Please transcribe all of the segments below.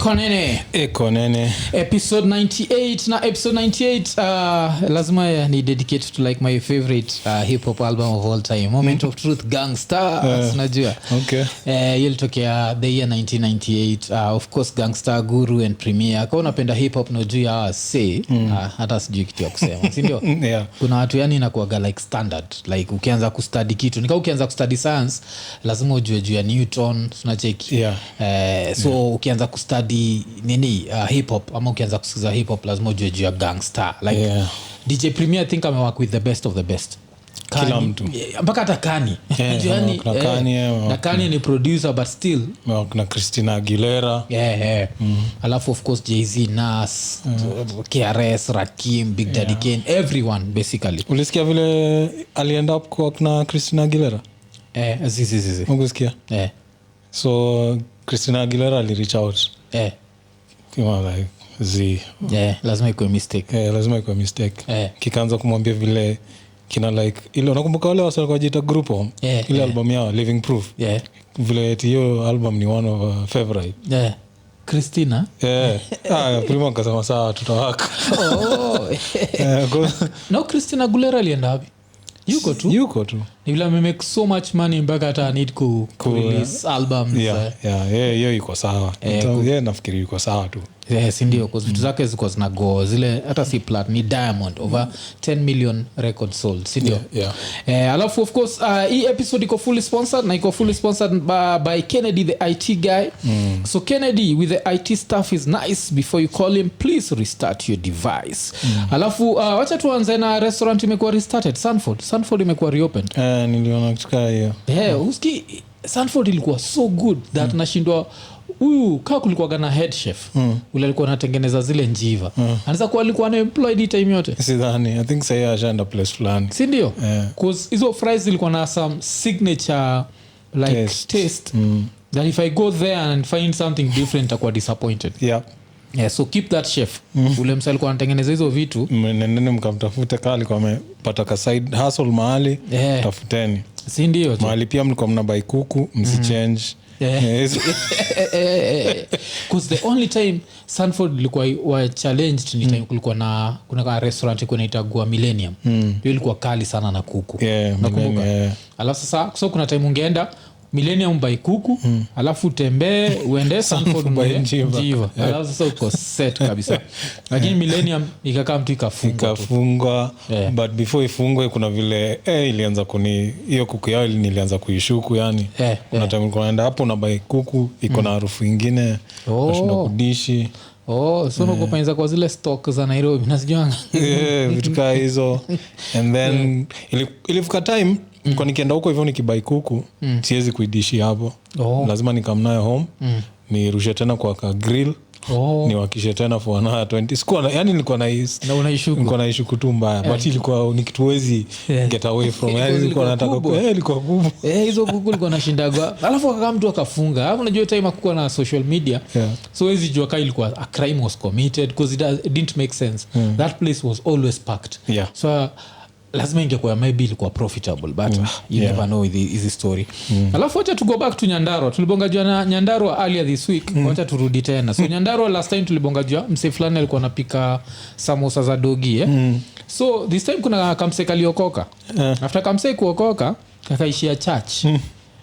Iko Nini episode 98 na episode 98 lazima ni dedicate to like my favorite hip hop album of all time, Moment of Truth, Gangsta. Unajua ilitokea the year 1998. Of course Gangsta, Guru and Premier. Kwa unapenda hip hop no juu ya say hata sijui kitu ya kusema, si ndio? Kuna watu yani inakuwa like standard, like ukianza kustudy kitu nika ukianza kustudy science lazima ujue juu ya Newton, tunacheki. So ukianza kustudy nini hip hop ama ukianza kusikiza hip hop lazima ujue juu ya Gangsta, like DJ Premier I think amework with the best of the best. Kila mtu mpaka hata Kani na Kani ni producer but still na Christina Aguilera alafu of course Jay-Z, Nas, KRS, Rakim, Big Daddy Kane, everyone basically. Ulisikia vile aliend up kwa na Christina Aguilera? Zizi Ungusikia? So Christina Aguilera ali reach out kama like lazima ikuwe mistake. Lazima ikuwe mistake. Kikaanza kumwambia vile kina like ile unakumbuka wale wasanii kwa jita group ile album yao Living Proof vile hiyo album ni one of favorite Christina prima kasema sawa tutawaka. No, Christina Aguilera alienda wapi? Yuko tu ni vile make so much money mpaka hata need ku release albums. Hiyo iko sawa. Nafikiri iko sawa tu. Si ndio, kwa vitu zake ziko zinago zile hata si plat ni Diamond over 10 million records sold, si ndio? Alafu of course hii episode iko fully sponsored by Kennedy the IT guy. So Kennedy with the IT stuff is nice. Before you call him, please restart your device. Alafu wacha tuanze na restaurant imekuwa restarted. Sanford imekuwa reopened. Niliona kutoka hiyo. Uski Sanford ilikuwa so good that nashindwa huyu kaa kulikuwa na head chef ule alikuwa anatengeneza zile njiva anaweza kuwa alikuwa unemployed time yote. Sidhani, I think say agenda place plan, si ndio? Cause hizo fries zilikuwa na some signature like taste that if I go there and find something different akwa disappointed. So keep that chef. Ule msa alikuwa anatengeneza hizo vitu nene mkamtafute kali kwa amepata ka side hustle mahali tafuteni, si ndio? Mahali pia mlikuwa mnabai kuku msichange. Because the only time Sanford ilikuwa wa challenged ni time kulikuwa na kuna restaurant iko inaitwa Millennium. Hiyo ilikuwa kali sana na kuku. Nakumbuka. Alafu sasa so kuna time ungeenda Millennium by kuku alafu tembee uende Sanford by njiva. Alafu sasa uko set kabisa. Lakini Millennium ikakaa mtu ikafungwa. But before ifungwe kuna vile ilianza kuni hiyo kuku yao nilianza kuishuku yani. Kuna time unaenda hapo na by kuku iko na harufu nyingine unashinda kudishi. So uko panza kwa zile stock za Nairobi nasijua. Vitu kama hizo. And then ilifika time kwa nikienda huko hivyo nikibai kuku siwezi kuidishi hapo. Lazima nikamnayo home nirushe tena kwa ka grill niwakishe tena for another 20. Sikuwa yani nilikuwa naishuku tu mbaya. But ilikuwa nikituwezi get away from. Yani nilikuwa nataka ilikuwa kubwa. Hizo kuku ilikuwa nashindagwa. Alafu kama mtu akafunga. Hapo unajua time hakuwa na social media. So hizi jua kai ilikuwa a crime was committed because it didn't make sense. That place was always packed. So lazima ingekuwa maybe ilikuwa profitable but you never know with this story. Alafu acha to go back to Nyandarua. Tulibonga jua na Nyandarua earlier this week. Acha turudi tena. So Nyandarua last time tulibonga jua mse fulani alikuwa anapika samosa za dogi So this time kuna kamse kaliokoka. After kamse kuokoka kakaishia church.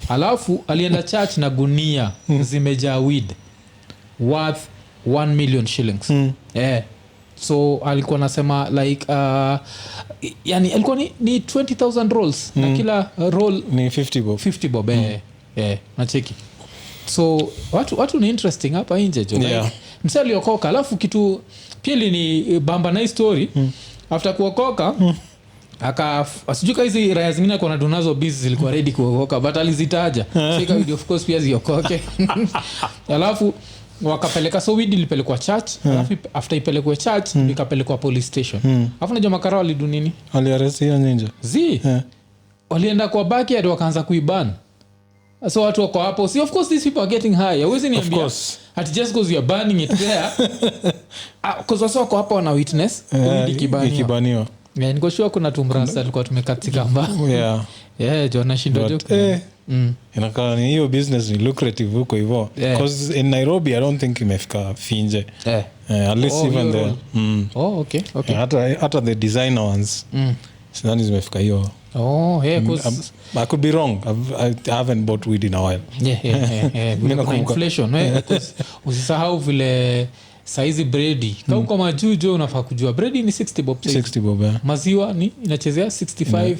Alafu alienda church na gunia zimejaa weed worth 1 million shillings. So alikuwa nasema like yani alikuwa ni 20,000 rolls na kila roll ni 50 bob. Nacheki. So watu ni interesting hapa nje jo. Msali aliokoka alafu kitu pia ni bamba na story after kuokoka asijuka hizi raya zingine kwa nadunazo busy zilikuwa ready kuokoka but alizitaja. Sika video of course pia ziokoke. Alafu wakapeleka so weed ilipelekwa church alafu after ipelekwa church ikapelekwa police station. Alafu najua Makarios walidu nini? Waliarrest hiyo ninja. Walienda kwa backyard wakaanza kuiban. So watu wako hapo. See of course these people are getting high. Always niambia. At just because you are burning it there. Because wako hapo wana witness weed ikibaniwa. niko sure kuna tumrasa alikuwa tumekatika mbao Jona shindo joke inakaa ni hiyo business ni lucrative huko hivyo because in Nairobi I don't think imefika finje at least even the okay hata the designer ones sidhani zimefika hiyo I could be wrong. I haven't bought weed in a while. Kuna inflation usisahau vile saizi bredi kwa majujo unafaa kujua bredi ni 60 bob 60 bob maziwa ni inachezea 65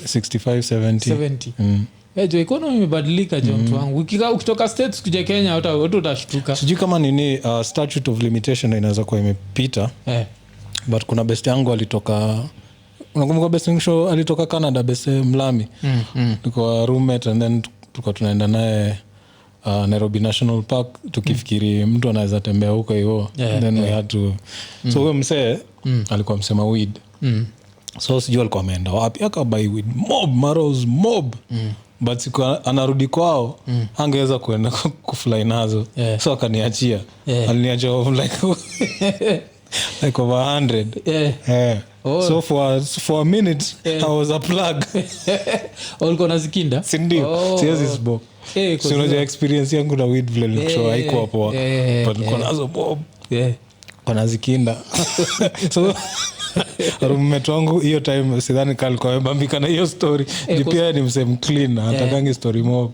70 jo economy imebadilika jo mtu wangu ukitoka states kuja Kenya utashtuka sijui kama nini statute of limitation inaweza kuwa imepita but kuna best yangu alitoka unakumbuka best show alitoka Canada best Mlami tulikuwa roommate and then tulikuwa tunaenda naye Nairobi National Park tukifikiri mtu anaweza tembea huko hivyo then we had to so huyo msee alikuwa msema weed so sijui alikuwa ameenda wapi akabuy weed maros mob but siku anarudi kwao angeweza kuenda kufly nazo so akaniachia aliniachia like over 100 so for a minute I was a plug ulikuwa nazikinda sindio siwezi smoke so unajua experience yangu na weed vile nikushow haiko hapo but niko nazo bob kwa nazikinda so roommate wangu hiyo time sidhani kalikuwa amebambika na hiyo story pia ni msem clean hatakangi story mob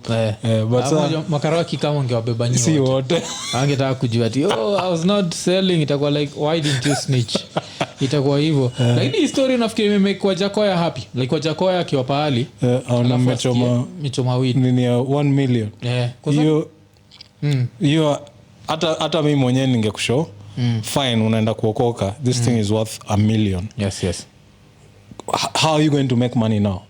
but Makarios kama ungewabeba nyinyi si wote angetaka kujua ati I was not selling itakuwa like why didn't you snitch itakuwa hivyo lakini story nafikiri imekuwa Jakoya happy like kwa Jakoya akiwa pahali na michoma weed nini ya 1 million hiyo hata mimi mwenyewe ningekushow fine unaenda kuokoka this thing is worth $1 million yes how are you going to make money now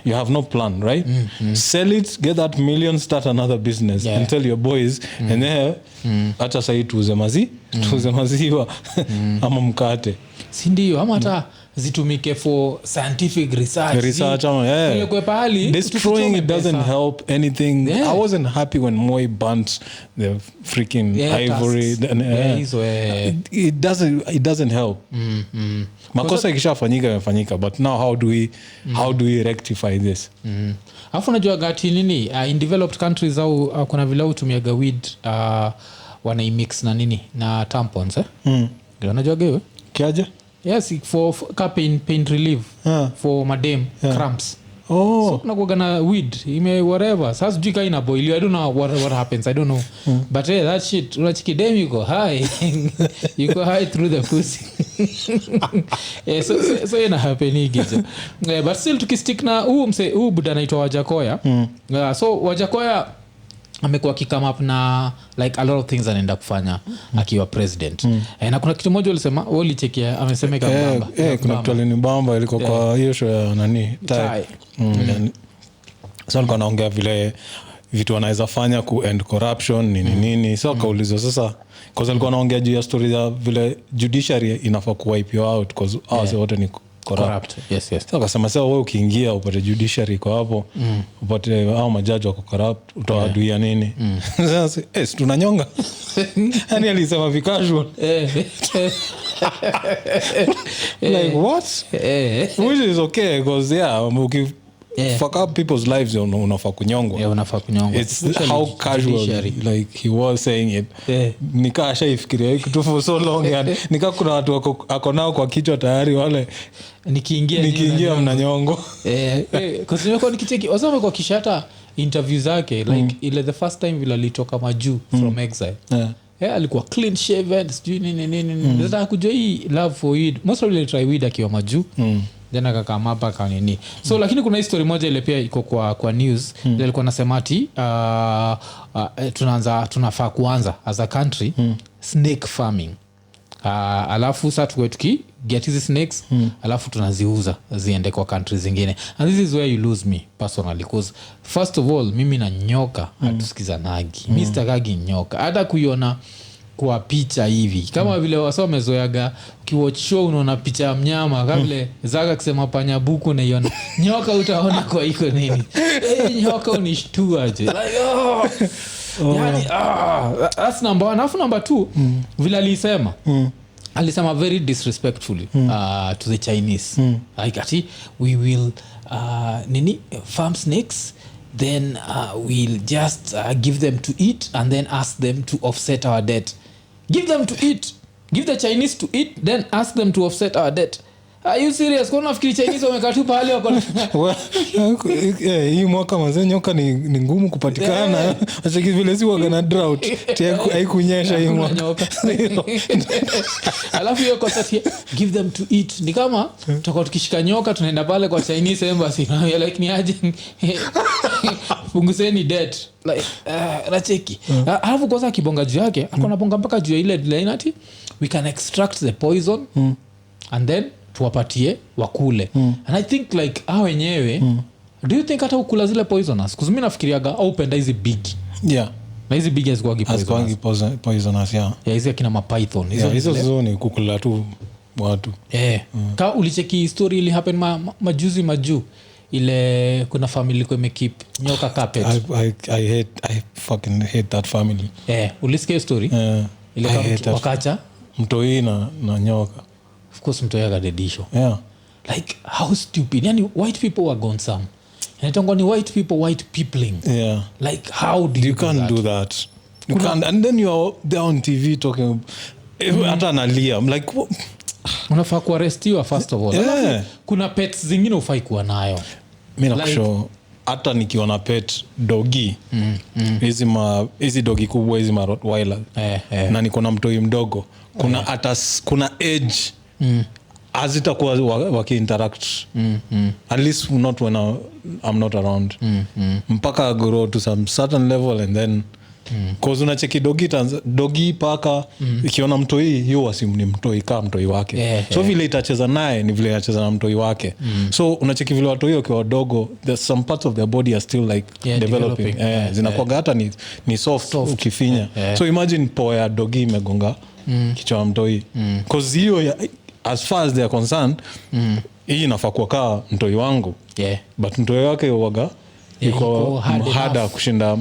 you have no plan right sell it get that $1 million start another business and tell your boys and then hata sahi tuuze maziwa ama mkate si ndio ama hata zitumike for scientific research ile kwa pahali destroying it doesn't help anything I wasn't happy when Moi burnt the freaking ivory it doesn't help makosa ikishafanyika imefanyika but now how do we rectify this afu unajua gati nini in developed countries au kuna vile utumiaga weed wanaimix na nini na tampons unajua gewe kiaje yes for pain relief for madam cramps so kuna kuga na weed whatever sasa sijui kai na boil I don't know what happens I don't know but that shit unachikidem yuko high yuko high through the pussy so ina happen higizo but still tukistick na huu buda anaitwa Wajakoya so Wajakoya amekuwa kikama up na like a lot of things anaenda kufanya akiwa president na kuna kitu moja ulisema ulichekia amesemeka bamba kuna kitu alinibamba ilikuwa kwa hiyo show ya nani tai so alikuwa anaongea vile vitu wanaweza fanya ku end corruption nini so kaulizwa sasa cause alikuwa anaongea juu ya story ya vile judiciary inafaa kuwipe out cause wote ni corrupt. Yes. So akasema sasa wewe ukiingia upate judiciary kwa hapo upate hao majaji wako corrupt utawaduia nini? Sasa tunanyonga. Yaani alisema casual. Like what? Which is okay because fuck up people's lives unafaa kunyongwa. Unafaa kunyongwa. It's how casual like he was saying it. Nikaa shaifikiria kitu for so long yani nikaa kuna watu wako nao kwa kichwa tayari wale nikiingia mnanyongo. Kwa sababu nikicheki wasema kwa kishata interview zake like ile the first time vile alitoka majuu from exile. Alikuwa clean shaven sijui nini nataka kujua hii love for weed most probably try weed akiwa majuu then akakama hapa kwa nini so lakini kuna history moja ile pia iko kwa news ile alikuwa anasema ati tunafaa kuanza as a country snake farming alafu sasa tuki get hizi snakes alafu tunaziuza ziende kwa countries zingine and this is where you lose me personally because first of all mimi na nyoka hatusikizanagi Mr. Gagi nyoka hata kuiona kwa picha hivi kama vile wasomezoeaga ukiwatch show unaona picha ya mnyama kama vile Zaga kusema panya buku na iona nyoka utaona kwa Iko Nini nyoka unishtua aje like yani that's number 1 afu number 2 vile alisema alisema very disrespectfully to the Chinese. Like ati we will farm snakes, then we'll just give them to eat and then ask them to offset our debt. Give them to eat, give the Chinese to eat, then ask them to offset our debt. Are you serious? Kwa nafikiri Chinese wamekaa pale wako hii mwaka mazee nyoka ni ngumu kupatikana. Acha vile si waga na drought haikunyesha hii mwaka. Alafu hiyo concept give them to eat ni kama tutakuwa tukishika nyoka tunaenda pale kwa Chinese embassy na like ni aje punguzeni debt like racheki. Alafu kwanza kibonga juu yake akona bonga mpaka juu ile line ati we can extract the poison and then tuwapatie wakule. And I think like hao wenyewe do you think hata ukula zile poisonous? Cuz mimi nafikiriaga au penda hizi big. Yeah. Na hizi big as poisonous yeah. Hizi akina mapython. Hizo ni kukula tu watu. Ka ulicheki story ili happen majuzi maju ile kuna family kwa imekeep nyoka carpet. I fucking hate that family. Ulisikia story? Ile kama wakacha mtoi na nyoka. Of course mtoyaga dedisho. Yeah. Like how stupid. Yani white people were gone some. And it only white people white peopling. Yeah. Like how do you can't do that. You can't, and then you're there on TV talking hata analia. I'm like unafaa kuarestiwa first of all. Yeah. Kuna pets zingine ufai kuwa nayo. Mimi nakusho hata nikiwa na pet dogi hizi dogi kubwa hizi Rottweiler na niko na mtoi mdogo kuna hata kuna age hazitakuwa waki-interact at least not when I'm not around mpaka grow to some certain level and then cause unacheki dogi paka ikiona mtoi hiyo wasimu ni mtoi kama mtoi wake so vile itacheza naye ni vile inacheza na mtoi wake so unacheki vile watoi wakiwa wadogo there's some parts of their body are still like developing. Zinakuwa hata ni soft ukifinya so imagine poa dogi imegonga kichwa mtoi cause hiyo as far as they are concerned hii inafaa kuwa kaa mtoi wangu but mtoi wake waga iko hada kushinda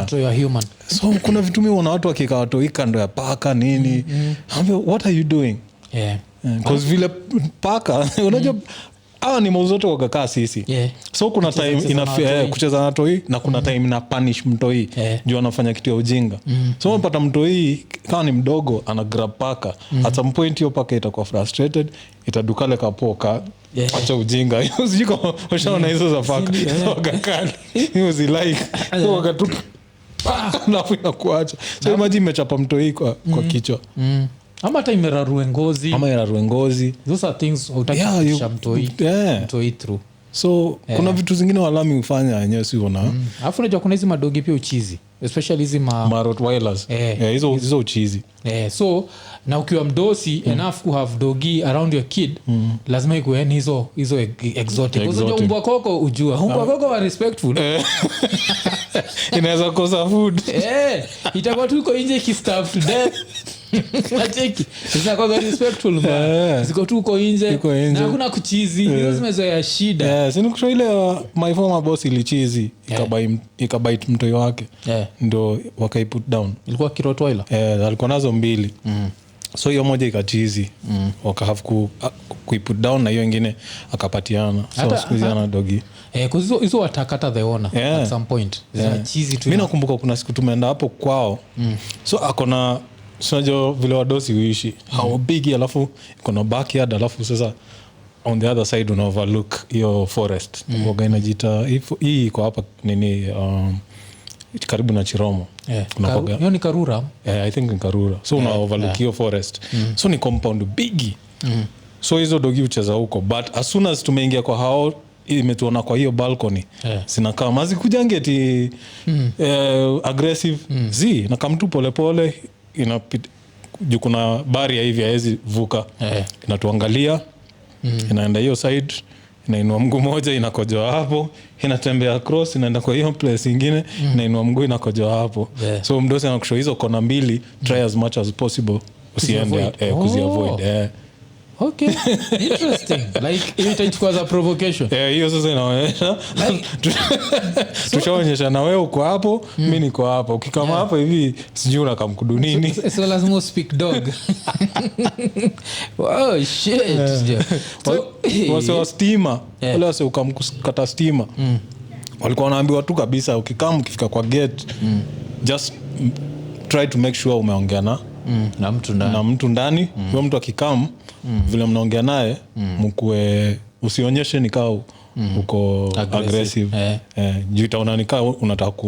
mtoi wa human. So kuna vitu mimi wana watu wakikaa watoi kando ya paka nini what are you doing? Cause vile paka unajua hawa ni mauzote wakakaa sisi so kuna time inafaa kucheza na toi na kuna time na punish mtoi juu anafanya kitu ya ujinga so unapata mtoi kama ni mdogo ana grab paka at some point hiyo paka itakuwa frustrated itadukale kapoka acha ujinga usijiko ushaona hizo za paka wakakali hiyo like wakatupa alafu inakuacha so imagine imechapa mtoi kwa kichwa ama hata imerarue ngozi those are things utaki mtoi through so kuna vitu zingine walami ufanya wenyewe si una alafu unajua kuna hizi madogi pia uchizi especially hizi Rottweilers hizo uchizi so na ukiwa mdosi enough to have dogi around your kid lazima ikuwe ni hizo exotic unajua umbwa koko ujua umbwa koko wa respectful inaweza kosa food itakuwa tu iko nje ki starve to death Unacheki? Sasa kwa respectful man. Ziko tu uko nje na hakuna kuchizi. Hizo zimezoea shida. Sina kusho ile my former boss ilichizi ikabite mtoi wake. Ndio wakai-put down. Ilikuwa Rottweiler. Alikuwa nazo mbili. So hiyo moja ikachizi. Wakahave ku-put down na hiyo nyingine akapatiana. So sikuziana dogi. Hizo watakata the owner at some point. Chizi tu. Mimi nakumbuka kuna siku tumeenda hapo kwao. So akona sio vile wadosi huishi how big alafu kuna backyard alafu sasa on the other side una overlook hiyo forest mboga inajiita hii iko hapa nini karibu na Chiromo hiyo ni Karura I think in Karura so una overlook hiyo forest so ni compound big so hizo dogi ucheza huko but as soon as tumeingia kwa hao imetuona kwa hiyo balcony zinakaa mazi kujangeti aggressive na kamtu pole inapita juu kuna barrier hivi haezi vuka inatuangalia inaenda hiyo side inainua mguu moja inakojoa hapo inatembea across inaenda kwa hiyo place nyingine inainua mguu inakojoa hapo so mdosi anakushow hizo kona mbili try as much as possible usiende kuziavoid Okay, interesting. Like itachukua za provocation. Hiyo sasa inaonyesha tushaonyesha na wewe uko hapo, mimi niko hapa. Ukikama hapo hivi sijui unakamkudu nini. So lazima speak dog. Wow, shit. Wase wa stima, wale wase ukamkata stima. Walikuwa wanaambiwa tu kabisa ukifika kwa gate, just try to make sure umeongea na mtu ndani. Huyo mtu akikam vile mnaongea naye mkue usionyeshe nikao uko aggressive. Juu itaona nikao unataka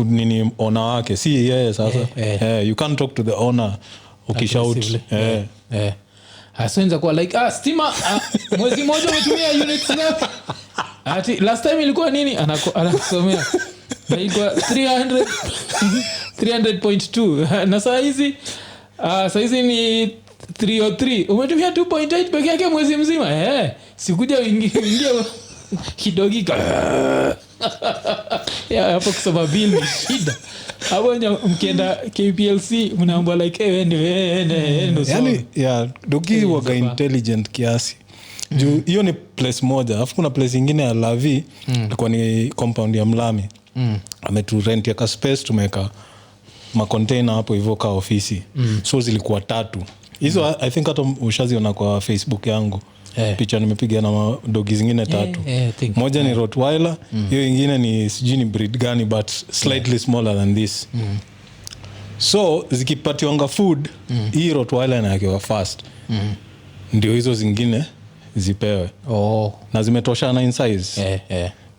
nini owner wake, si yeye sasa. You can't talk to the owner ukishout. Asenza kwa like stima mwezi mmoja umetumia units ngapi? Ati last time ilikuwa nini? Anakusomea. Ilikuwa 300.2 na saa hizi ni 303. Umetumia 2.8 peke yake mwezi mzima. Sikuja ingia kidogika. Hapo kusoma bill ni shida. Hapo mkienda KPLC mnaomba like ende. Yani dogi waga intelligent kiasi. Juu hiyo ni place moja. Alafu kuna place nyingine ya Lavi ilikuwa ni compound ya Mlami. Ameturent ya ka space, tumeka ma container hapo hivyo ka ofisi. So zilikuwa 3. Hizo I think hata ushaziona kwa Facebook yangu. Picha nimepiga na dogi zingine 3. Moja ni Rottweiler, hiyo nyingine ni sijui ni breed gani but slightly smaller than this. So zikipatiwanga food, hii Rottweiler inawekewa first. Ndio hizo zingine zipewe. Na zimetoshana in size.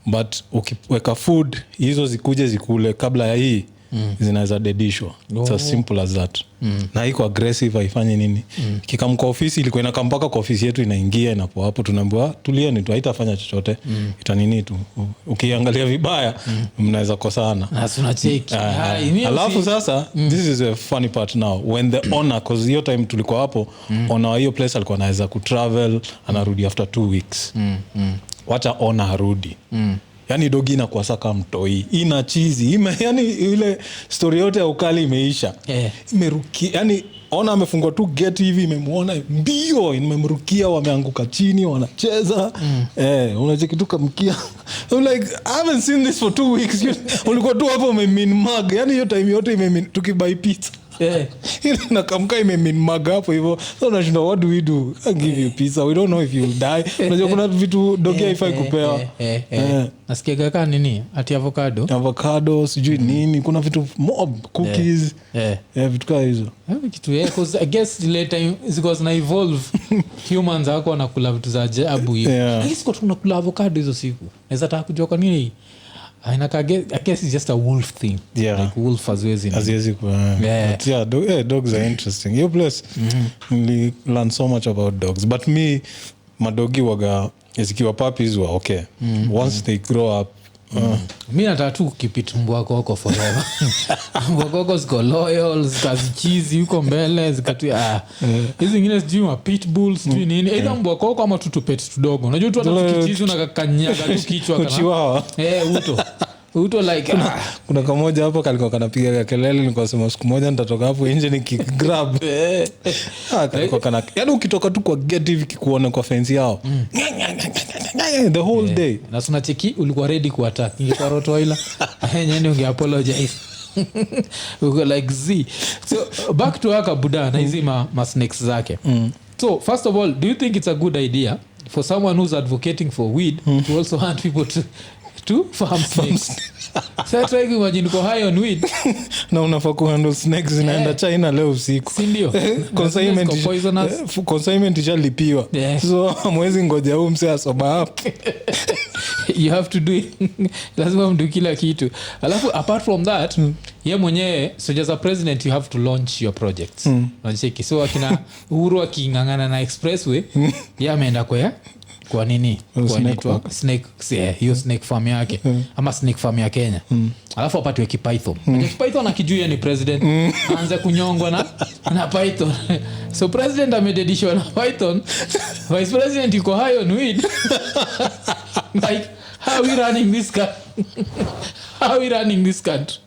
But ukiweka food hizo zikuje zikule kabla ya hii zinaweza dedishwa. It's as simple as that. Na iko aggressive haifanye nini. Kikamka ofisi ilikuwa inakampaka kwa ofisi yetu inaingia inapo hapo tunaambiwa tulieni tu haitafanya chochote. Itanini tu. Ukiangalia vibaya mnaweza kosana. Tunacheki. Alafu sasa this is a funny part now when the owner, cause hiyo time tulikuwa hapo owner hiyo place alikuwa anaweza kutravel anarudi after 2 weeks. Wacha owner harudi. Yani dogi inakuwa saka mtoi ina chizi yani ile story yote ya ukali imeisha. Imerukia yani ona amefungwa tu gate hivi imemuona mbio imemrukia wameanguka chini wanacheza. Unachekituka mkia. I'm like I haven't seen this for 2 weeks. Ulikuwa tu hapo umemin mug yani hiyo time yote imemin tukibuy pizza. Na kamka imeminmaga hapo hivyo. So unashinda what do we do? I give you pizza. We don't know if you die. Unajua kuna vitu dogi haifai kupewa. Nasikia kaka nini? Ati avocado sijui nini. Kuna vitu mob cookies. Vitu kama hizo. Kitu because I guess later because na evolve humans wako wanakula vitu za ajabu hiyo. Hisi kwa tunakula avocado hizo siku. Naweza taka kujua kwa nini? I guess it's just a wolf thing. Like wolf haziwezi kwa. But dogs are interesting. Your place really learn so much about dogs. But me madogi waga zikiwa puppies were okay. Once they grow up mimi nataka tu kukipit mbwa koko forever. Mbwa koko ziko loyal, zikazichizi huko mbele, zikatu hizi zingine sijui ma pitbulls sijui nini. Either mbwa koko ama tu pet tudogo. Unajua tu anakichizi unakanyaga tu kichwa kana. Uto like kuna kamoja hapo kalikuwa kanapiga kelele nikasema siku moja nitatoka hapo nje nikigrab. Kalikuwa kana yani ukitoka tu kwa gate hivi kikuona kwa fence yao. The whole day. Na tunacheki ulikuwa ready ku attack. Ingekuwa Rottweiler. Nyani unge apologize. Uko like Z. So back to Akabuda na hizi ma snakes zake. So first of all, do you think it's a good idea for someone who's advocating for weed to also hunt people to farm snakes? Sasa try imagine uko high on weed na unafaa kuhandle snakes zinaenda China leo usiku. Si ndio? Consignment ishalipiwa. So mwezi ngoja huu mse asoba hapo. You have to do it. Lazima mdu kila kitu. Alafu apart from that, yeye mwenyewe so as a president you have to launch your projects. Unacheki so akina Uhuru akingangana na expressway, yeye ameenda kwa nini? Kwa network snake hiyo snake farm yake ama snake farm ya Kenya. Alafu apatiwe kipython. Kipython akijua ni president aanze kunyongwa na python. So president amededishwa na python. Vice president yuko high on weed. Like how we running this country?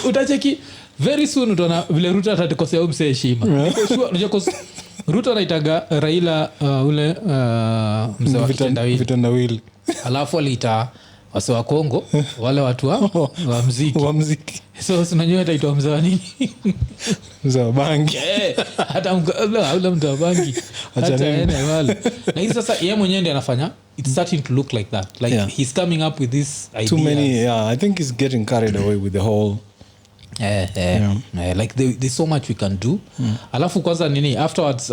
Utacheki very soon utaona vile Ruto atatikosea umse heshima. Niko sure unajua Ruto anaitaga Raila ule mzee wa kitendawili. Alafu aliita wase wa Kongo wale watu wa muziki. So unajua ataitwa mzee wa nini? Mzee wa bangi. Hata ule mzee wa bangi. Hata ene wale. Na hivi sasa yeye mwenyewe ndiye anafanya. It's starting to look like that. Like he's coming up with this idea. Too many, I think he's getting carried away with the whole like there's so much we can do. Alafu kwanza nini afterwards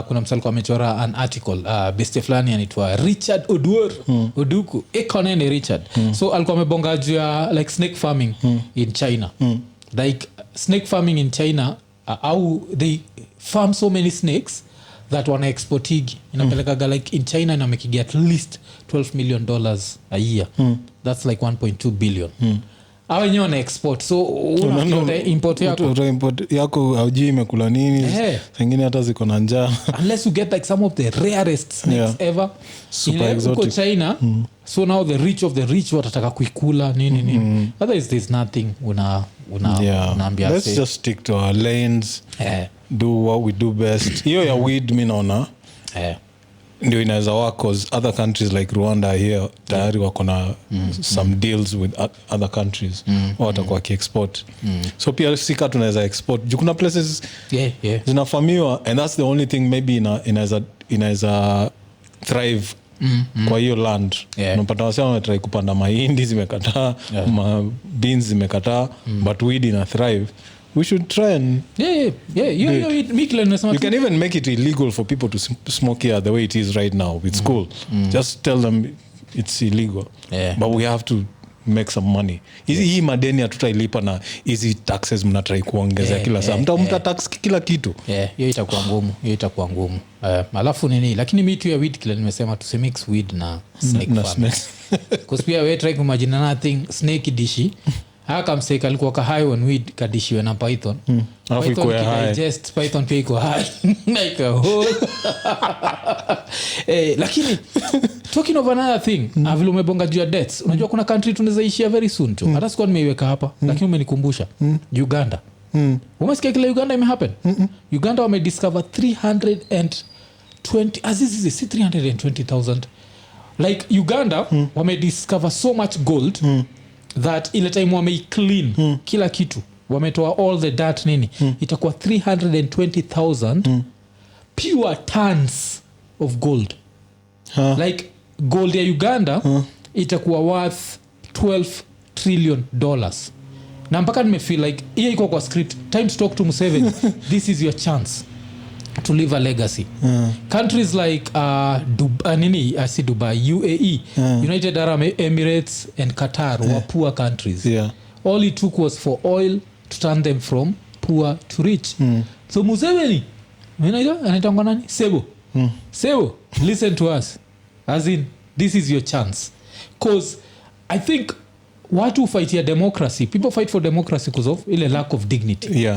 kuna msaliko amechora an article beste fulani anaitwa Richard Oduku Iko Nini Richard. So alikuwa amebonga juu ya like snake farming in China. Like snake farming in China how they farm so many snakes that wana exportigi inapelekaga like in China na making at least $12 million a year. That's like 1.2 billion. Awe wenyewe na export. So import yako haujui imekula nini. Pengine hata ziko na njaa. Unless you get like some of the rarest snakes ever. Super exotic. Uko China. So now the rich of the rich watataka kuikula nini. Otherwise there's nothing unaambia. Let's just stick to our lanes. Do what we do best. Hiyo ya weed mimi naona. Ndio inaweza work cause other countries like Rwanda here tayari wako na some deals with other countries watakuwa ki-export. So pia sika tunaweza export. Kuna places zinafamiwa and that's the only thing maybe inaweza thrive kwa hiyo land. Unapata wase wanatry kupanda mahindi zimekataa, beans zimekataa, but weed ina thrive. We should try and you can even make it illegal for people to smoke here the way it is right now with school. Just tell them it's illegal, but we have to make some money. Hii madeni hatutailipa na hizi taxes mnatrai kuongeza kila saa. Mta tax kila kitu. Hiyo itakuwa ngumu. Alafu nini lakini mimi tu ya weed kila nimesema tusimix weed na snake farming. Because pia we try kumagine nothing snake dishi. Haka mseka alikuwa ka high on weed kadishiwe na Python. Python digest Python pia iko high like a hole. Lakini talking of another thing, vile umebonga juu ya deaths. Unajua kuna country tunaweza ishia very soon tu. Hata sikuwa nimeiweka hapa lakini umenikumbusha. Uganda. Umesikia kile Uganda imehappen? Uganda wamediscover 320,000 like Uganda wamediscover so much gold that ile time wamei-clean kila kitu wametoa all the dirt nini itakuwa 320,000 pure tons of gold. Like gold ya Uganda itakuwa worth $12 trillion. Na mpaka nimefeel like hiyo iko kwa script time to talk to Museveni. This is your chance to leave a legacy. Countries like Dubai, UAE, United Arab Emirates and Qatar were poor countries. All it took was for oil to turn them from poor to rich. So Museveni anaitangwa nani? Sebo, listen to us. As in, this is your chance. Because I think watu fight here democracy. People fight for democracy because of ile lack of dignity.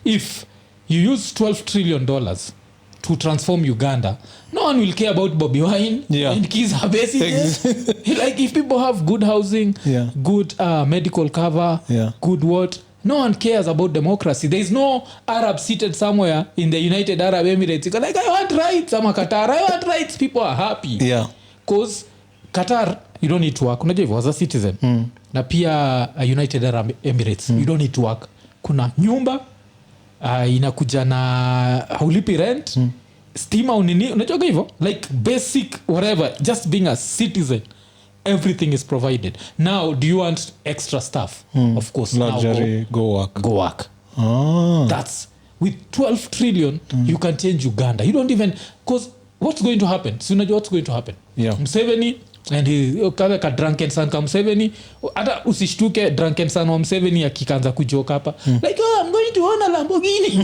If you use $12 trillion to transform Uganda, no one will care about Bobby Wine and Kizza Besigye. Like if people have good housing, good medical cover, good what, no one cares about democracy. There is no Arab seated somewhere in the United Arab Emirates. It's like, I want rights. I'm a Qatar. I want rights. People are happy. Because Qatar, you don't need to work. Unajua hivyo, as a citizen. Na pia United Arab Emirates, you don't need to work. Kuna nyumba, inakuja na haulipi rent, stima unini, unajua hivyo? Like basic whatever, just being a citizen. Everything is provided. Now, do you want extra stuff? Of course. Luxury, now go work. That's with 12 trillion, you can change Uganda. You don't even, because what's going to happen? So you know what's going to happen? Museveni and he ka drunken son ka Museveni, hata usishtuke drunken son wa Museveni akianza kujoke hapa like, oh, I'm going to own a Lamborghini.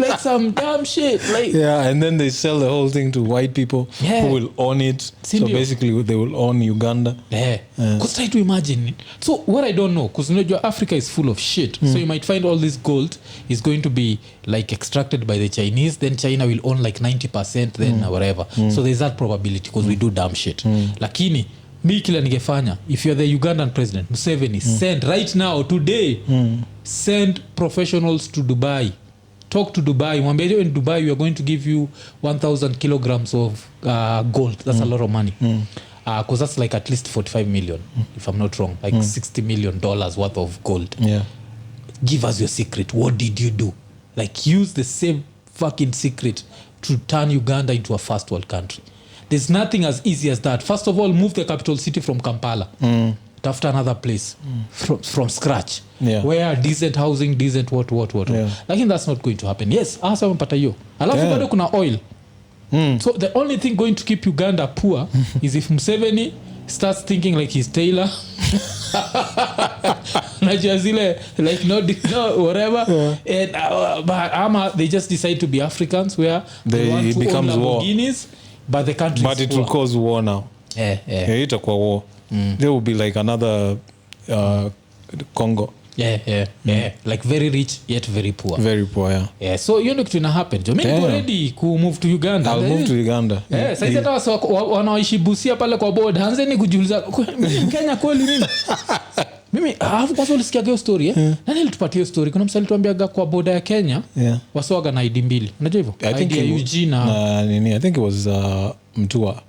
Like some damn shit like, and then they sell the whole thing to white people who will own it. So basically they will own Uganda. Because try to imagine. So what I don't know, because you know Africa is full of shit. So you might find all this gold is going to be like extracted by the Chinese, then China will own like 90%, then whatever. So there's that probability because we do dumb shit. Lakini mi kila ningefanya if you're the Ugandan president Museveni send right now today send professionals to Dubai, talk to Dubai, mwambie in Dubai we are going to give you 1,000 kilograms of gold. That's a lot of money because that's like at least 45 million if I'm not wrong, like $60 million worth of gold. Give us your secret. What did you do? Like use the same fucking secret to turn Uganda into a first world country. There's nothing as easy as that. First of all, move the capital city from Kampala after another place from scratch where decent housing, decent what like that's not going to happen. Yes, asa mpata hiyo alafu bado kuna oil. So the only thing going to keep Uganda poor is if Museveni starts thinking like he's Taylor najua zile like no whatever and ama they just decide to be Africans where they want to own Lamborghinis but the country but it will cause war now. Itakuwa war. There will be like another Congo. Like very rich yet very poor. Very poor, so you know kitu ina happen jo mimi already ku move to Uganda. I'll move to Uganda. Sasa hata wanaoishi Busia pale kwa board hanzeni kujiuliza Kenya kweli nini. Mimi kwanza ulisikia hiyo story nani alitupatia hiyo story? Kuna msali tuambiaga kwa border ya Kenya wasoaga na ID mbili. Unajua hivyo? ID ya Uchi na nini, I think it was Mtua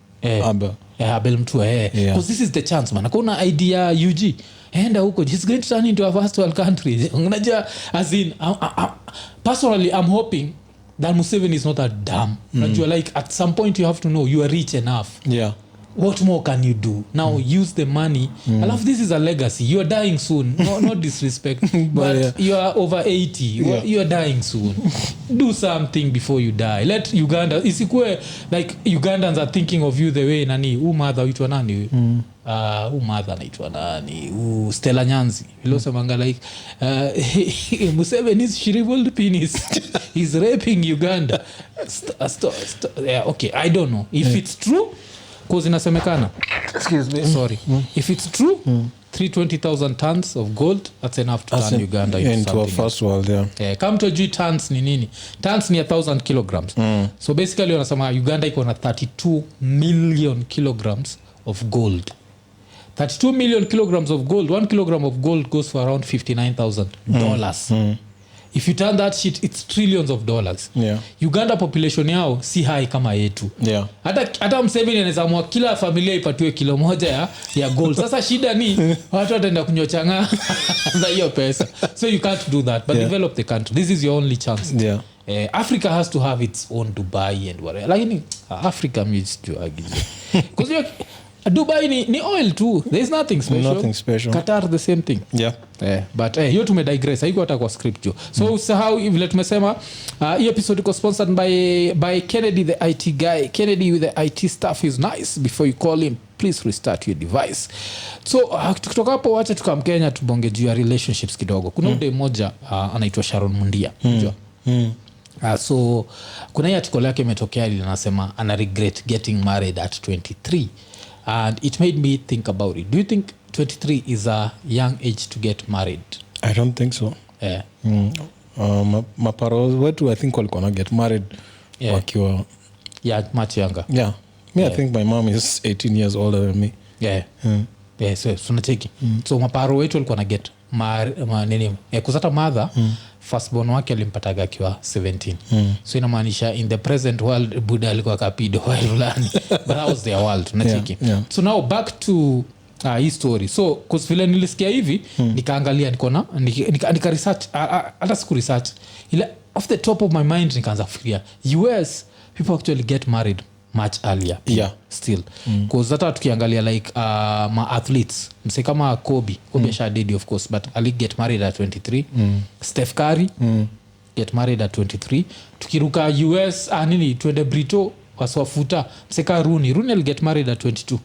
Abel Mtua because this is the chance man. Kuna ID ya UG enda huko, he's going to turn into a first world country. Unajua as in personally I'm hoping that Museveni is not that dumb. Unajua like at some point you have to know you are rich enough. What more can you do now? Use the money. I love this is a legacy. You are dying soon. No disrespect but you are over 80. You are dying soon. Do something before you die. Let Uganda isikue like Ugandans are thinking of you the way nani mother uitwa nani mother anaitwa nani Stella Nyanzi ilosema like Museveni's shriveled penis is raping Uganda. Okay, I don't know if it's true because inasemekana, excuse me, sorry, if it's true 320,000 tons of gold, that's enough to turn Uganda into a first world. Come to G tons ni nini? Tons ni 1,000 kilograms. So basically wanasema Uganda iko na 32 million kilograms of gold. 32 million kilograms of gold. 1 kilogram of gold goes for around $59,000. If you turn that shit, it's trillions of dollars. Uganda population yao si high kama yetu. Hata Museveni anaweza kila familia ipatiwe kilo moja ya gold. Sasa shida ni watu wataenda kunyochanga za hiyo pesa. So you can't do that, but develop the country. This is your only chance. Africa has to have its own Dubai and whatever. Like Africa means to argue. Because Dubai ni oil too. There is nothing special. Qatar the same thing. But hiyo tumedigress. Haiko hata kwa script jo. So usahau vile tumesema hii episode iko sponsored by Kennedy the IT guy. Kennedy with the IT stuff is nice. Before you call him, please restart your device. So kutoka hapo wacha tukamkenya tubonge juu ya relationships kidogo. Kuna mde mmoja anaitwa Sharon Mundia. So kuna hii article yake imetokea linasema ana regret getting married at 23. And it made me think about it. Do you think 23 is a young age to get married? I don't think so. Maparo wetu I think walikuwa na get married wakiwa much younger. I think my mom is 18 years older than me. So tunacheki. So maparo wetu walikuwa na get nini kuzata mother firstborn wake alimpataga akiwa 17. So inamaanisha in the present world Buddha alikuwa kapido fulani but that was their world tunacheki. So now back to hii story. So cause vile nilisikia hivi nikaangalia nika research hata siku research ile off the top of my mind nikaanza kufikiria US people actually get married much earlier still cause hata tukiangalia like ma athletes mse kama Kobe shadidi of course but ali get married at 23. Steph Curry get married at 23. Tukiruka US nini twende Brito waswafuta mse ka Rooney will get married at 22.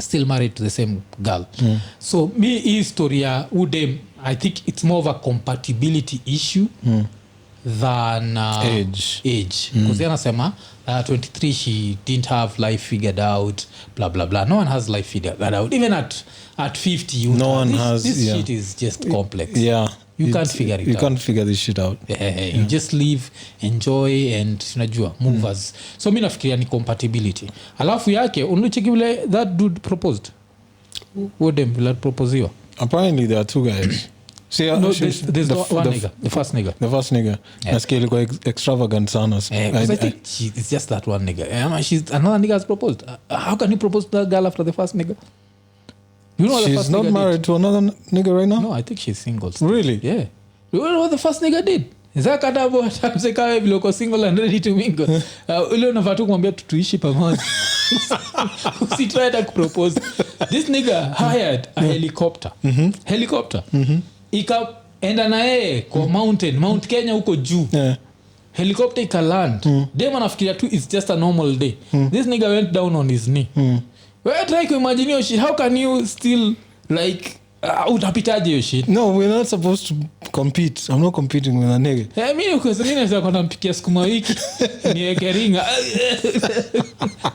Still married to the same girl. So me historia udem I think it's more of a compatibility issue than age because anasema 23 she didn't have life figured out blah blah blah. No one has life figured out even at 50 no one has this shit is just complex. you can't figure it you out. can't figure this shit out. You just live, enjoy and unajua movers. So mimi nafikiria ni compatibility. Alafu yake unacheki vile that dude proposed. What them will propose you? Apparently there are two guys. See, No, there's one nigga. The first nigga. Nasikia ilikuwa extravagant sana. I think it's just that one nigga. Another nigga has proposed. How can you propose to that girl after the first nigga? You know what she's the first not nigga married did? to another nigga right now? No, I think she's single still. Really? Yeah. You know what the first nigga did? Zakadabo atamseka vile uko single and ready to mingle. Ule unafaa tu kumwambia tuishi pamoja. Usitry to propose. This nigga hired a helicopter. Helicopter. Ikaenda na yeye kwa Mount Kenya huko juu. Yeah. Helicopter ikaland. Dem anafikiria tu it's just a normal day. This nigga went down on his knee. Where try to imagine your shit. How can you still like utapitaje your shit? No, we're not supposed to compete. I'm not competing with a nigga. Mimi kwa sababu naweza kwenda mpikia sukuma wiki niweke ringa.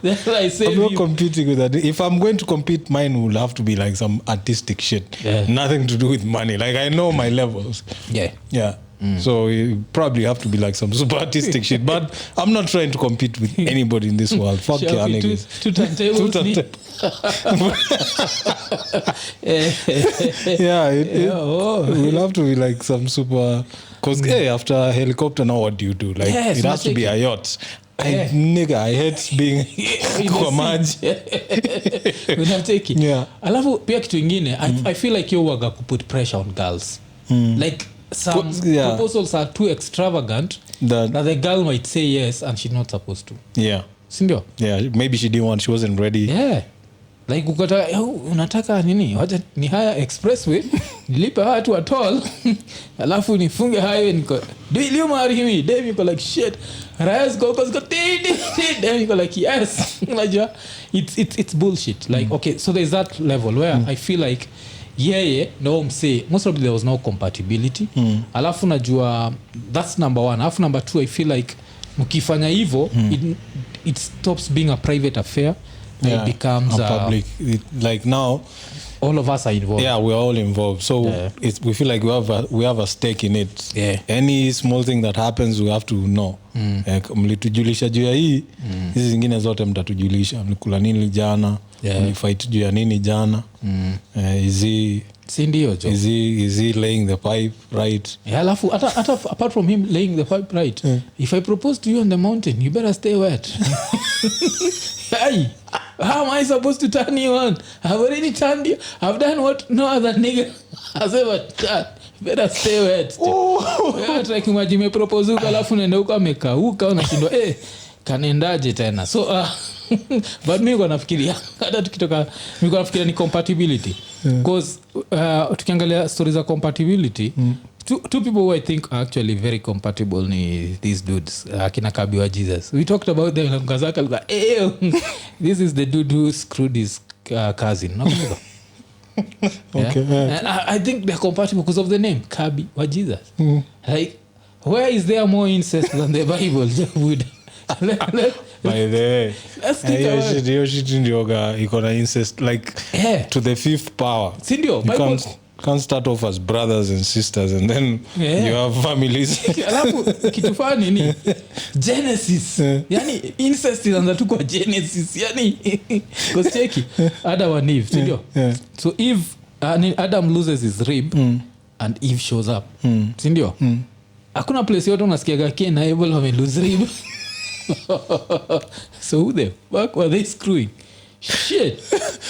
That's why I say I'm not competing with that. If I'm going to compete, mine will have to be like some artistic shit. Yeah. Nothing to do with money. Like I know my levels. Yeah. So you probably have to be like some super artistic shit. But I'm not trying to compete with anybody in this world. Fuck your niggas. Two turntables. We'll have to be like some super. Because after a helicopter, now what do you do? Like it has to be a yacht. Nigga, I hate being kwa maji. Unateki. Yeah. Alafu pia kitu ingine, I feel like you waga put pressure on girls. Like some proposals are too extravagant that the girl might say yes and she's not supposed to. Yeah. Sindio? Yeah, maybe she didn't want, she wasn't ready. Yeah. Like ukata unataka nini? Wacha ni haya expressway, nilipe watu at all. Alafu nifunge highway niko. Do you marry me? Then you go like shit. Reyes go then you go like yes. Unajua it's bullshit. Like okay, so there's that level where I feel like no msee most probably there was no compatibility. Alafu najua that's number one. Alafu number two, I feel like mkifanya hivyo it stops being a private affair. It becomes a public. Like now all of us are involved. Yeah, we're all involved. So we feel like we have a stake in it. Yeah. Any small thing that happens, we have to know. Mlitujulisha juu ya hii, hizi zingine zote mtatujulisha. Mlikula nini jana? Mlifight juu ya nini jana? Is he laying the pipe right? Alafu apart from him laying the pipe right, if I propose to you on the mountain, you better stay wet. Hey, how am I supposed to turn you on? I've already turned you. I've done what no other nigga has ever done. Better stay wet. Try kumajime propose uka alafu nenda uka amekauka unashindwa kanendaje tena. So but mimi nafikiria hata tukitoka mimi nafikiria ni compatibility. Because tukiangalia stories of compatibility, two people who I think are actually very compatible ni these dudes, akina Kabiwa Jesus. We talked about them in Kazaka, like this is the dude who screwed his cousin. Nakumbuka. Okay. And I think they're compatible because of the name Kabiwa Jesus. Like where is there more incest than the Bible would? By the way, let's think about hiyo shit ndioga iko na incest like to the fifth power. Sindio, you can't start off as brothers and sisters and then you have families. Alafu kitu fani ni Genesis. Yani incest inaanza tu kwa Genesis. Yani cause cheki Adam and Eve, sindio? So Eve Adam loses his rib and Eve shows up. Sindio? Hakuna place yote unasikiaga Cain na Abel wame lose rib. So who the fuck were they screwing? Shit.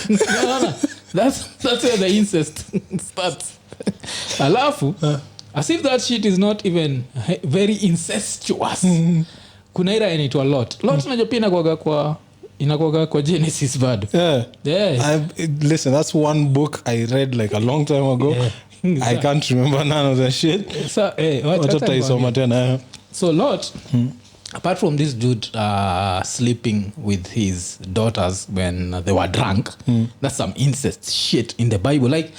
No. That's where the incest starts. Alafu as if that shit is not even very incestuous. Kuna ira inaitwa Lot unajua pia inakuwaga kwa Genesis bado. Listen, that's one book I read like a long time ago. I can't remember none of that shit. So so Lot apart from this dude sleeping with his daughters when they were drunk, that's some incest shit in the Bible. Like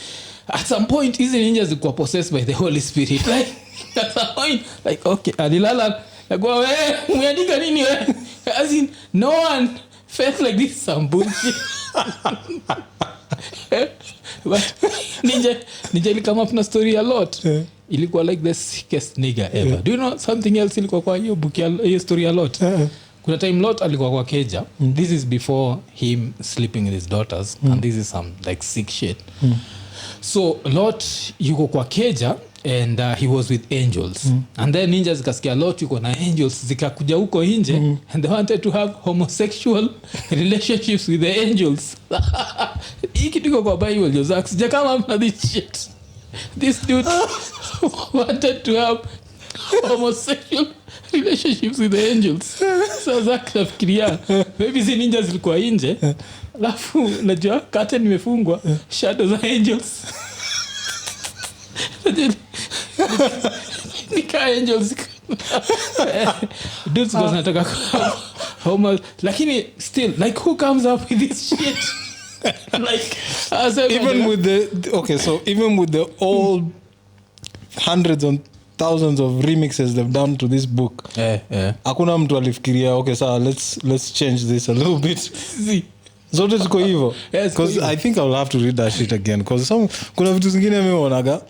at some point these ninjas were possessed by the Holy Spirit. Like at some point, like okay, alilala go umeandika nini wewe? As in no one felt like this some bullshit. But ninja come up na story a lot. ilikuwa like the sickest nigga ever. Do you know something else ilikuwa kwa hiyo book ya story a lot? Kuna time Lot alikuwa kwa keja. This is before him sleeping with his daughters and this is some like sick shit. So Lot yuko kwa keja and he was with angels. And then ninjas zikasikia Lot yuko na angels zikakuja huko nje and they wanted to have homosexual relationships with the angels. Hiki tuko kwa Bible Joseph. Sija kama mna this shit. This dude wanted to have homosexual relationships with the angels. So Zach nafikiria maybe si ninjas zilikuwa nje. Alafu najua curtain imefungwa, shadow za angels. Nika angels. Dudes goes nataka homo, lakini still like who comes up with this shit? Like even with the okay, so even with the old hundreds and thousands of remixes they've done to this book, hakuna mtu alifikiria okay, so let's change this a little bit. Zote ziko hivyo. Because I think I'll have to read that shit again because kuna vitu zingine mimi naonaga.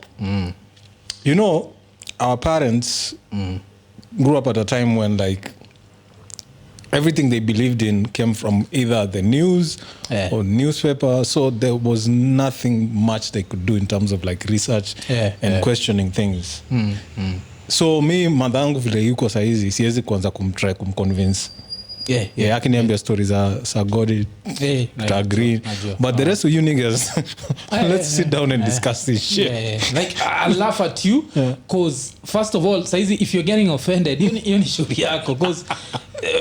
You know, our parents grew up at a time when like everything they believed in came from either the news or newspaper, so there was nothing much they could do in terms of like research and questioning things. So me madhangu vile yuko saizi siwezi kuanza kumconvince. Akiniambia stories za God to agree. But the rest of you niggas, let's sit down and discuss this shit. Like I laugh at you because first of all, saizi if you're getting offended, hiyo ni shauri yako because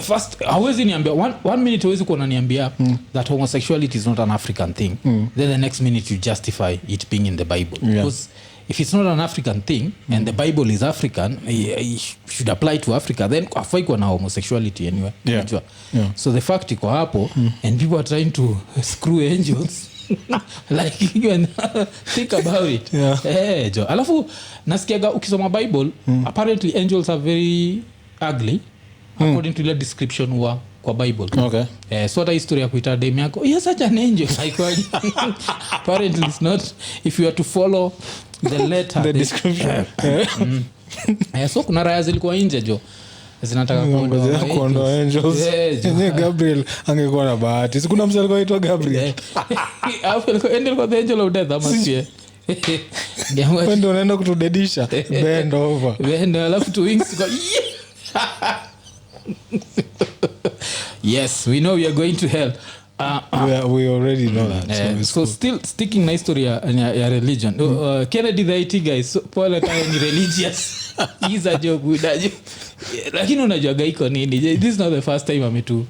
first hawezi niambia one minute hawezi kuwa unaniambia that homosexuality is not an African thing. Then the next minute you justify it being in the Bible. Because if it's not an African thing and the Bible is African, it should apply to Africa, then hafai kuwa na homosexuality anyway. So the fact iko hapo and people are trying to screw angels like you can think about it. Alafu nasikiaga ukisoma Bible apparently angels are very ugly according to the description kwa Bible. Okay. So the history ya kuita dem yako, you're such an angel. Apparently it's not, if you are to follow the letter the description. So kuna raya zilikuwa nje jo zinataka kuondoa angels. Gabriel angekuwa na bahati. Sikuna msali kwa itwa Gabriel. Endel kwa the angel of death ama sie. Wendo unaenda kutudedisha. Bend over. Bend alafu tu wings kwa Yes, we know we are going to hell. We already know that. So still sticking na history ya religion. Kennedy the IT guys, so Paula kaya ni religious. He's a job udajo. Lakini unajua Iko Nini. This is not the first time ame to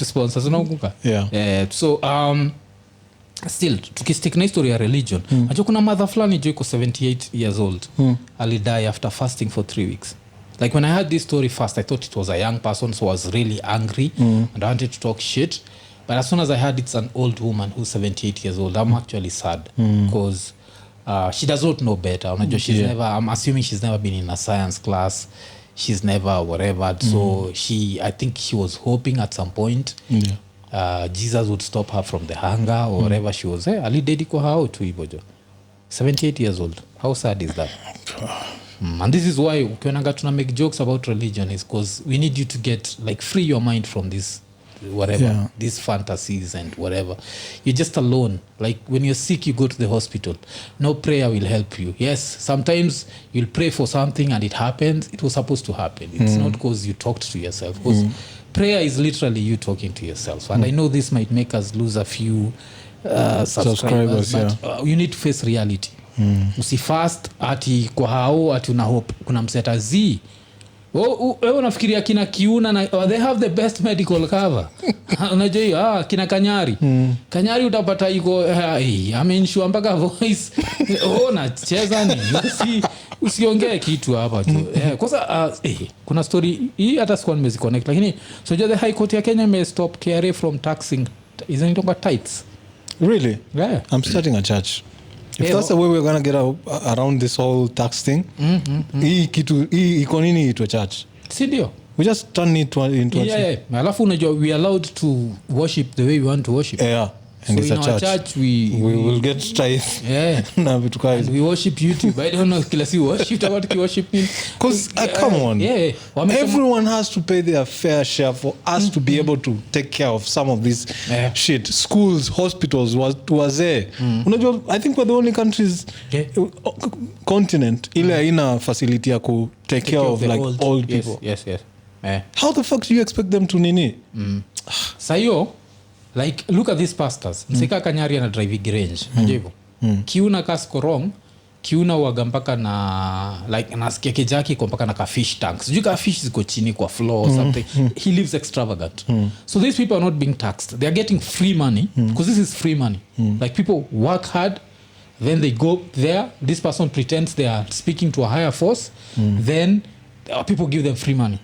sponsor. So nakumbuka. So still tukistick na history ya religion. Unajua kuna mother fulani jo iko 78 years old. Ali die after fasting for 3 weeks. Like when I heard this story first, I thought it was a young person, so I was really angry and I wanted to talk shit. But as soon as I heard it's an old woman who's 78 years old, I'm actually sad because she does not know better. She's never, I'm assuming she's never been in a science class. She's never whatever. So I think she was hoping at some point Jesus would stop her from the hunger or whatever she was. Ali dediko hao tu ibojo. 78 years old. How sad is that? And this is why ukionanga tuna make jokes about religion is because we need you to get like free your mind from this whatever these fantasies and whatever. You're just alone. Like when you're sick you go to the hospital. No prayer will help you. Yes, sometimes you'll pray for something and it happens. It was supposed to happen. It's not because you talked to yourself. Because prayer is literally you talking to yourself. And I know this might make us lose a few subscribers but you need to face reality. Usifast ati kwa hao ati una hope kuna mseta z wewe unafikiria kina Kiuna na they have the best medical cover. Unajua kina Kanyari utapata iko amensure mpaka voice nacheza ni usiongee kitu hapa tu. Kwanza kuna story hii hata sikuwa nimeziconnect lakini so the High Court ya Kenya may stop KRA from taxing isn't it about tithes. Really? Yeah. I'm starting a church. If that's the way we're going to get around this whole tax thing, Iko Nini to a church. Si ndio? We just turn it into a church. Alafu unajua we are allowed to worship the way we want to worship. and so it's in a our church we will get tithe na vitu kama hizo. We worship YouTube. I don't know kila si worship about worship mean because come on, everyone has to pay their fair share for us to be able to take care of some of this shit. Schools, hospitals wazee. Unajua, I think we're the only countries continent ile haina facility ya ku take care of like old people. Yes. How the fuck do you expect them to nini? Sayo, like look at these pastors. Msika Kanyari na driving range. Unajua kiuna kasko wrong, kiuna uaga mpaka na like nasikia kijaki kwa mpaka na ka fish tanks. Sijui ka fish ziko chini kwa floor or something. He lives extravagant. So these people are not being taxed. They are getting free money because this is free money. Like people work hard, then they go there. This person pretends they are speaking to a higher force. Then people give them free money.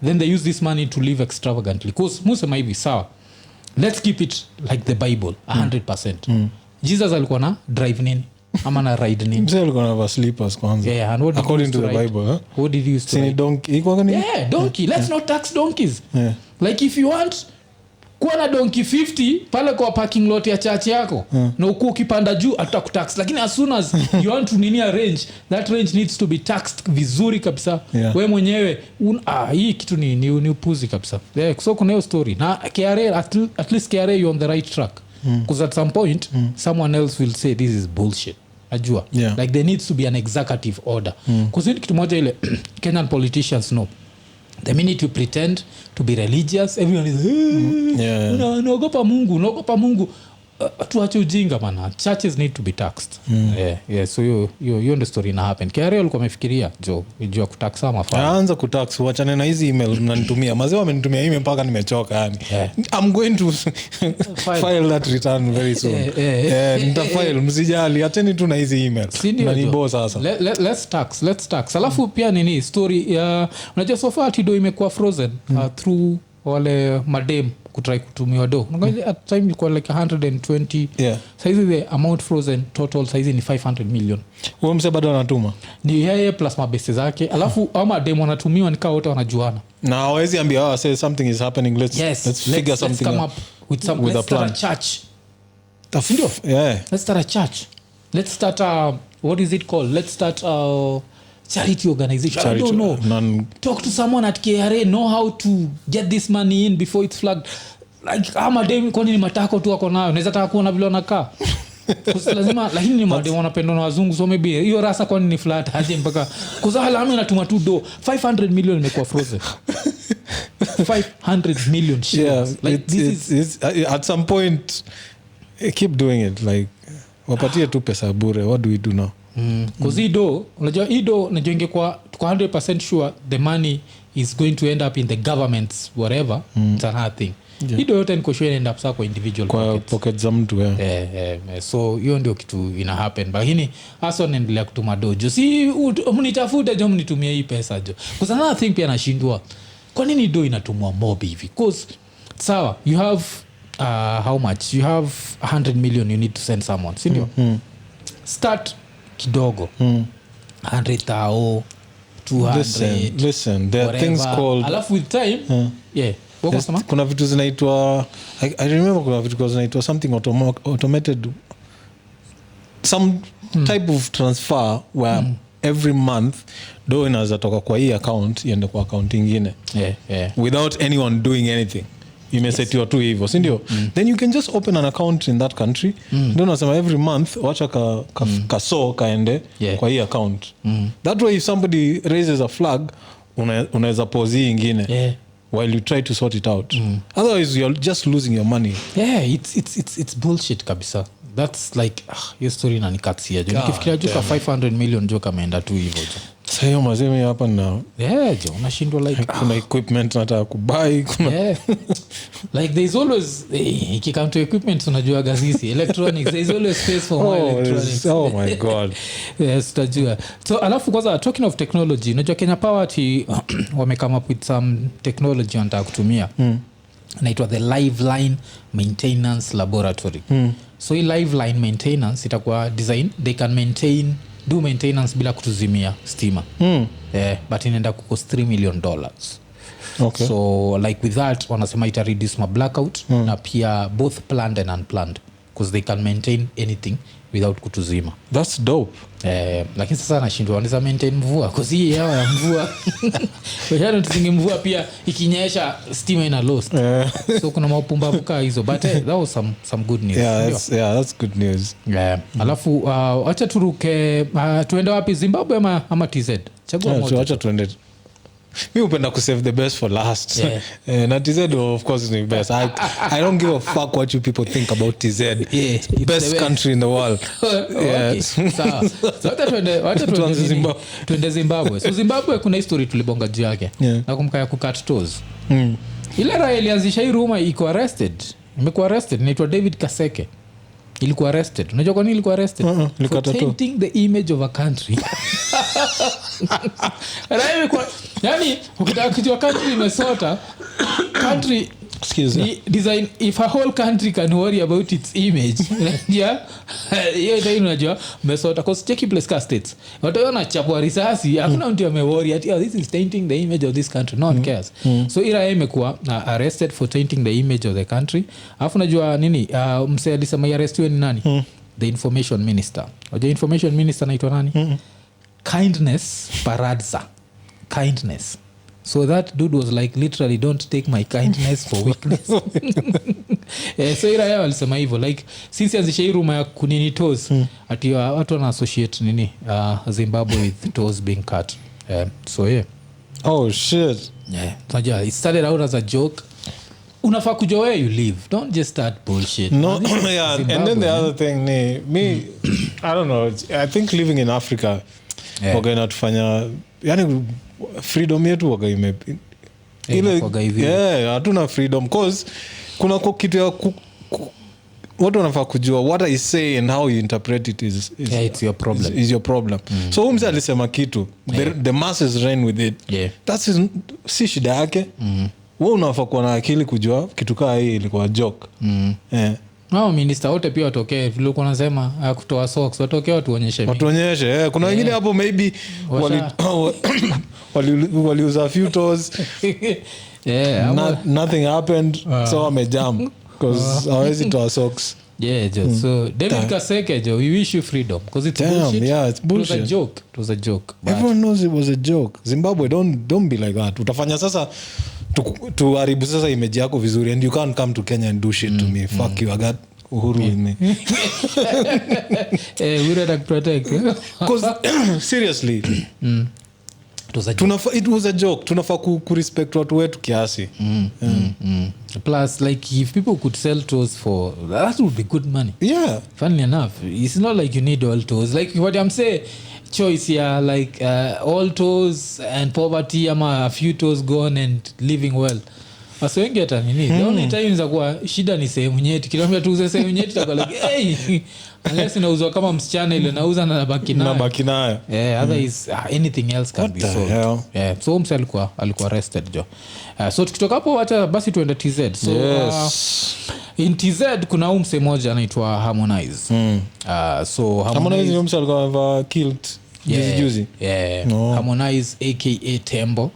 Then they use this money to live extravagantly. Because musema hivi sawa. Let's keep it like the Bible 100%. Jesus alikuwa na drive nini? Ama na ride nini? Jesus alikuwa na sleepers kwanza. Yeah, and what did according to the ride? Bible, huh? What did he use to ride? Donkey. Yeah, donkey. Let's not tax donkeys. Like if you want kuwa na donkey 50 pale kwa parking lot ya church yako na uko ukipanda juu atakutax, lakini as soon as you want to nini arrange, that range needs to be taxed vizuri kabisa. Wewe mwenyewe hii kitu ni upuzi kabisa. So kuna hiyo story na KRA, at least KRA you on the right track, because at some point someone else will say this is bullshit. Ajua like there needs to be an executive order, because kitu moja ile Kenyan politicians know, the minute you pretend to be religious, everyone is unaogopa Mungu. Tuache ujinga bana. Churches need to be taxed. So you the story na happen. KRA alikuwa amefikiria jua kutax ama fine. Aanza kutax, wachane na hizi email mnanitumia. Mazee wamenitumia email mpaka nimechoka yani. I'm going to file that return very soon. Nitafile, msijali, ateni tu na hizi email. Na ni boss sasa. Let's tax. Alafu pia nini story ya unajua so far Tido imekuwa frozen through wale madem kutry kutumia do. At time ilikuwa like 120. Saizi the amount frozen total saizi ni 500 million. Wewe mse bado anatuma? Ni yeye plus mabese zake. Alafu ama dem wanatumiwa nikaa wote wanajuana. Na hawezi ambia say something is happening, let's figure something come up with a plan. Let's start a church. Let's start a church. Let's start what is it called? Let's start charity organization. I don't know. Talk to someone at KRA, know how to get this money in before it's flagged. Like ama dem kwani ni matako tu wako nayo. Naweza taka kuona vile wanakaa. Lazima lakini ni madem wanapendwa na wazungu, so maybe hiyo rasa kwani ni flat aje mpaka kuzala ame natuma tu do 500 million imekuwa frozen. 500 million shillings. Like this is at some point keep doing it, like wapatie tu pesa bure. What do we do now? Because unajua najua ingekuwa 100% sure the money is going to end up in the government's whatever, it's another thing. Yote niko sure end up saa kwa individual pocket za mtu. So hiyo ndio kitu ina happen, lakini hasa naendelea kutuma dojo, si mnitafuta jo mnitumie hii pesa jo, because another thing pia nashindwa kwa nini do inatumwa mob hivi. Because sawa, you have how much, you have 100 million you need to send someone, si ndio? Start kidogo 100,000 200. Listen, there are things called, alafu with time kuna vitu zinaitwa I remember kuna vitu zinaitwa something automated, some type of transfer where every month do inaweza toka kwa hii account iende kwa account nyingine without anyone doing anything. Imesetiwa tu hivyo, si ndio? Then you can just open an account in that country. Ndio nasema every month wacha kaso kaende kwa hii account. That way if somebody raises a flag unaweza pause hii nyingine while you try to sort it out. Otherwise you're just losing your money. It's bullshit kabisa. That's like your story na nikatsia jo. Nikifikiria jo ka 500 million jo kameenda tu hivyo jo. Sayo mazeme hapa na jo unashindwa like kuna equipment nataka kubuy kuna like there's always ikikam to equipment unajua gazisi electronics, there's always space for more electronics. Oh my god. Yes tajua. So alafu kwanza talking of technology, unajua Kenya Power wame come up with some technology wanataka kutumia. Inaitwa the Live Line Maintenance Laboratory. So hii Live Line Maintenance itakuwa design, they can do maintenance bila kutuzimia stima. But inaenda kukost $3 million. Okay. So like with that wanasema ita reduce ma blackout na pia both planned and unplanned. because they can maintain anything without kutuzima. That's dope. Lakini sasa nashindwa wanaweza maintain mvua because hii hewa ya mvua kwa hiyo tusinge mvua pia ikinyesha stima ina lost. So kuna maupumbavu kaa hizo but that was some good news. That's good news. Alafu acha turuke tuende wapi, Zimbabwe ama TZ? Chagua moja. Acha tuende. Mi upenda to save the best for last. Na TZ of course is the best. I don't give a fuck what you people think about TZ. Best country in the world. Sawa. So tuende Zimbabwe. So Zimbabwe kuna history tulibonga juu yake. Na kumkaya kucut toes. Ile raia ilianzisha hii rumor iko arrested. Imekuwa arrested, inaitwa David Kaseke. Ilikuwa arrested. Unajua kwa nini ilikuwa arrested? For tainting the image of a country. Yani ukitaka kujua country imesota, country design, if a whole country can worry about its image hiyo ndio unajua umesota. Cause check place ka states wataona chapwa risasi, hakuna mtu ameworry ati this is tainting the image of this country, no one cares. So ira imekuwa arrested for tainting the image of the country. Alafu unajua nini msee alisema arrestiwe ni nani? The information minister. Unajua information minister anaitwa nani? Kindness Paradza. Kindness. So that dude was like literally don't take my kindness for weakness. So ira yao alisema hivyo like since anzisha hii rumor ya kunini toes ati watu wana associate nini Zimbabwe with toes being cut. So oh shit. Unajua it started out as a joke. Unafaa kujua where you live, don't just start bullshit. No. And then the other thing me I don't know, I think living in Africa waga inatufanya yani freedom yetu waga hatuna freedom cause kuna kitu ya watu wanafaa kujua what I say and how you interpret it is it's your problem. Is your problem. So umse alisema kitu the masses ran with it. That's si shida yake. Wewe unafaa kuwa na akili kujua kitu kaa hii ilikuwa joke. Minister wote pia watokee vile uko unasema kutoa socks, watokee watuonyeshe. Kuna wengine hapo maybe waliuza few toes. Nothing happened, so wamejam because hawezi toa socks. So David Kaseke, we wish you freedom because it's bullshit. It's bullshit. It was a joke. Everyone knows it was a joke. Zimbabwe, don't be like that. Utafanya sasa tuharibu sasa image yako vizuri and you can't come to Kenya and do shit to me. Fuck you, I got uhuru with me. We don't protect. Because seriously, it was a joke. Tunafaa kurespect watu wetu kiasi. Plus like if people could sell toes for that would be good money. Funnily enough, it's not like you need all toes. Like what I'm saying, choice like all toes and poverty ama a few toes gone and living well. Basi wengi hata nini the only time za kuwa shida ni sehemu nyeti, kilomita tuuze sehemu nyeti takuwa like hey unless inauzwa kama msichana ile nauza na baki nayo otherwise anything else can be sold. So mse alikuwa arrested jo. So tukitoka hapo hata basi tuende TZ. So in TZ kuna mse moja anaitwa Harmonize. So Harmonize mse alikuwa killed juzi. Harmonize aka Tembo.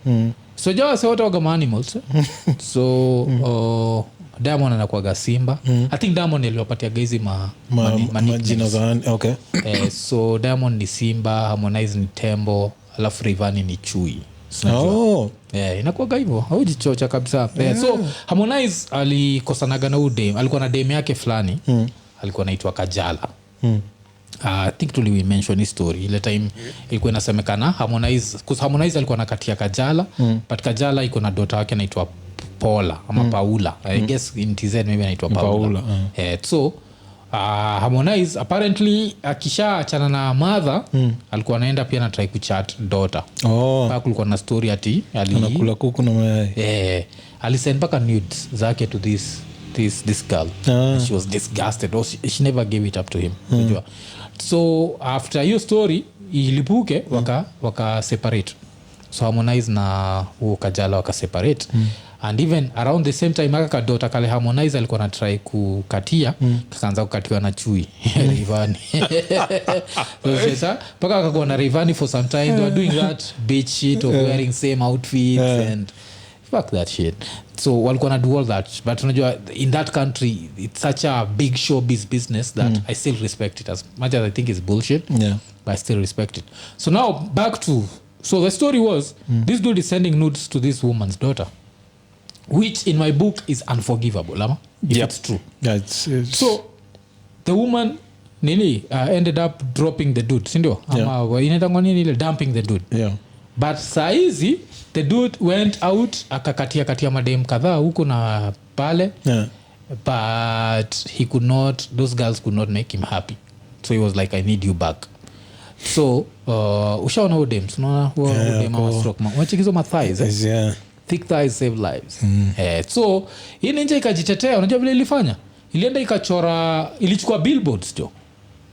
So jawa se wote kama animals. So Diamond anakuwaga simba. I think Diamond aliwapatia gezi majina za okay. So Diamond ni simba, Harmonize ni tembo, alafu Rayvanny ni chui. Inakuwaga hivyo. Haujichocha kabisa. So Harmonize alikosanaga na udem. Alikuwa na dem yake fulani. Alikuwa anaitwa Kajala. I think we mention his story ile time ilikuwa inasemekana Harmonize because Harmonize alikuwa anakatia Kajala but Kajala iko na daughter yake anaitwa Paula ama Paula. I guess in TZ maybe anaitwa Paula. So Harmonize apparently akishaachana na mother alikuwa anaenda pia na try kuchat daughter. Kulikuwa na story ati anakula kuku na mayai. Alisend paka nudes zake to this girl. She was disgusted. She never gave it up to him. So after your story ilipuke waka separate. So Harmonize na Kajala waka separate. And even around the same time aka kadota kale Harmonize alikuwa na try kukatia kakaanza kukatiwa na chui Rayvanny. So paka akakuwa na Rayvanny for some time. They were doing that bitch shit of wearing same outfits and fuck that shit. so walikuwa na do all that, but unajua in that country it's such a big showbiz business that I still respect it as much as I think it's bullshit. Yeah, but I still respect it. So now back to, so the story was this dude is sending nudes to this woman's daughter, which in my book is unforgivable, Lama, if it's true. Yeah, it's So the woman nini ended up dropping the dude, sindio? Ama inaitangwa nini ile dumping the dude. Yeah. But saizi the dude went out akakatia madem kadhaa huko na pale. Yeah. But he could not, those girls could not make him happy. So he was like, I need you back. So ushaona huo dem, unaona huo dem ama stroke ma. Wachikizo ma thighs. Yeah. Thick thighs save lives. So hii ninja ikajitetea, unajua vile ilifanya? Ilienda ikachora, ilichukua billboards jo.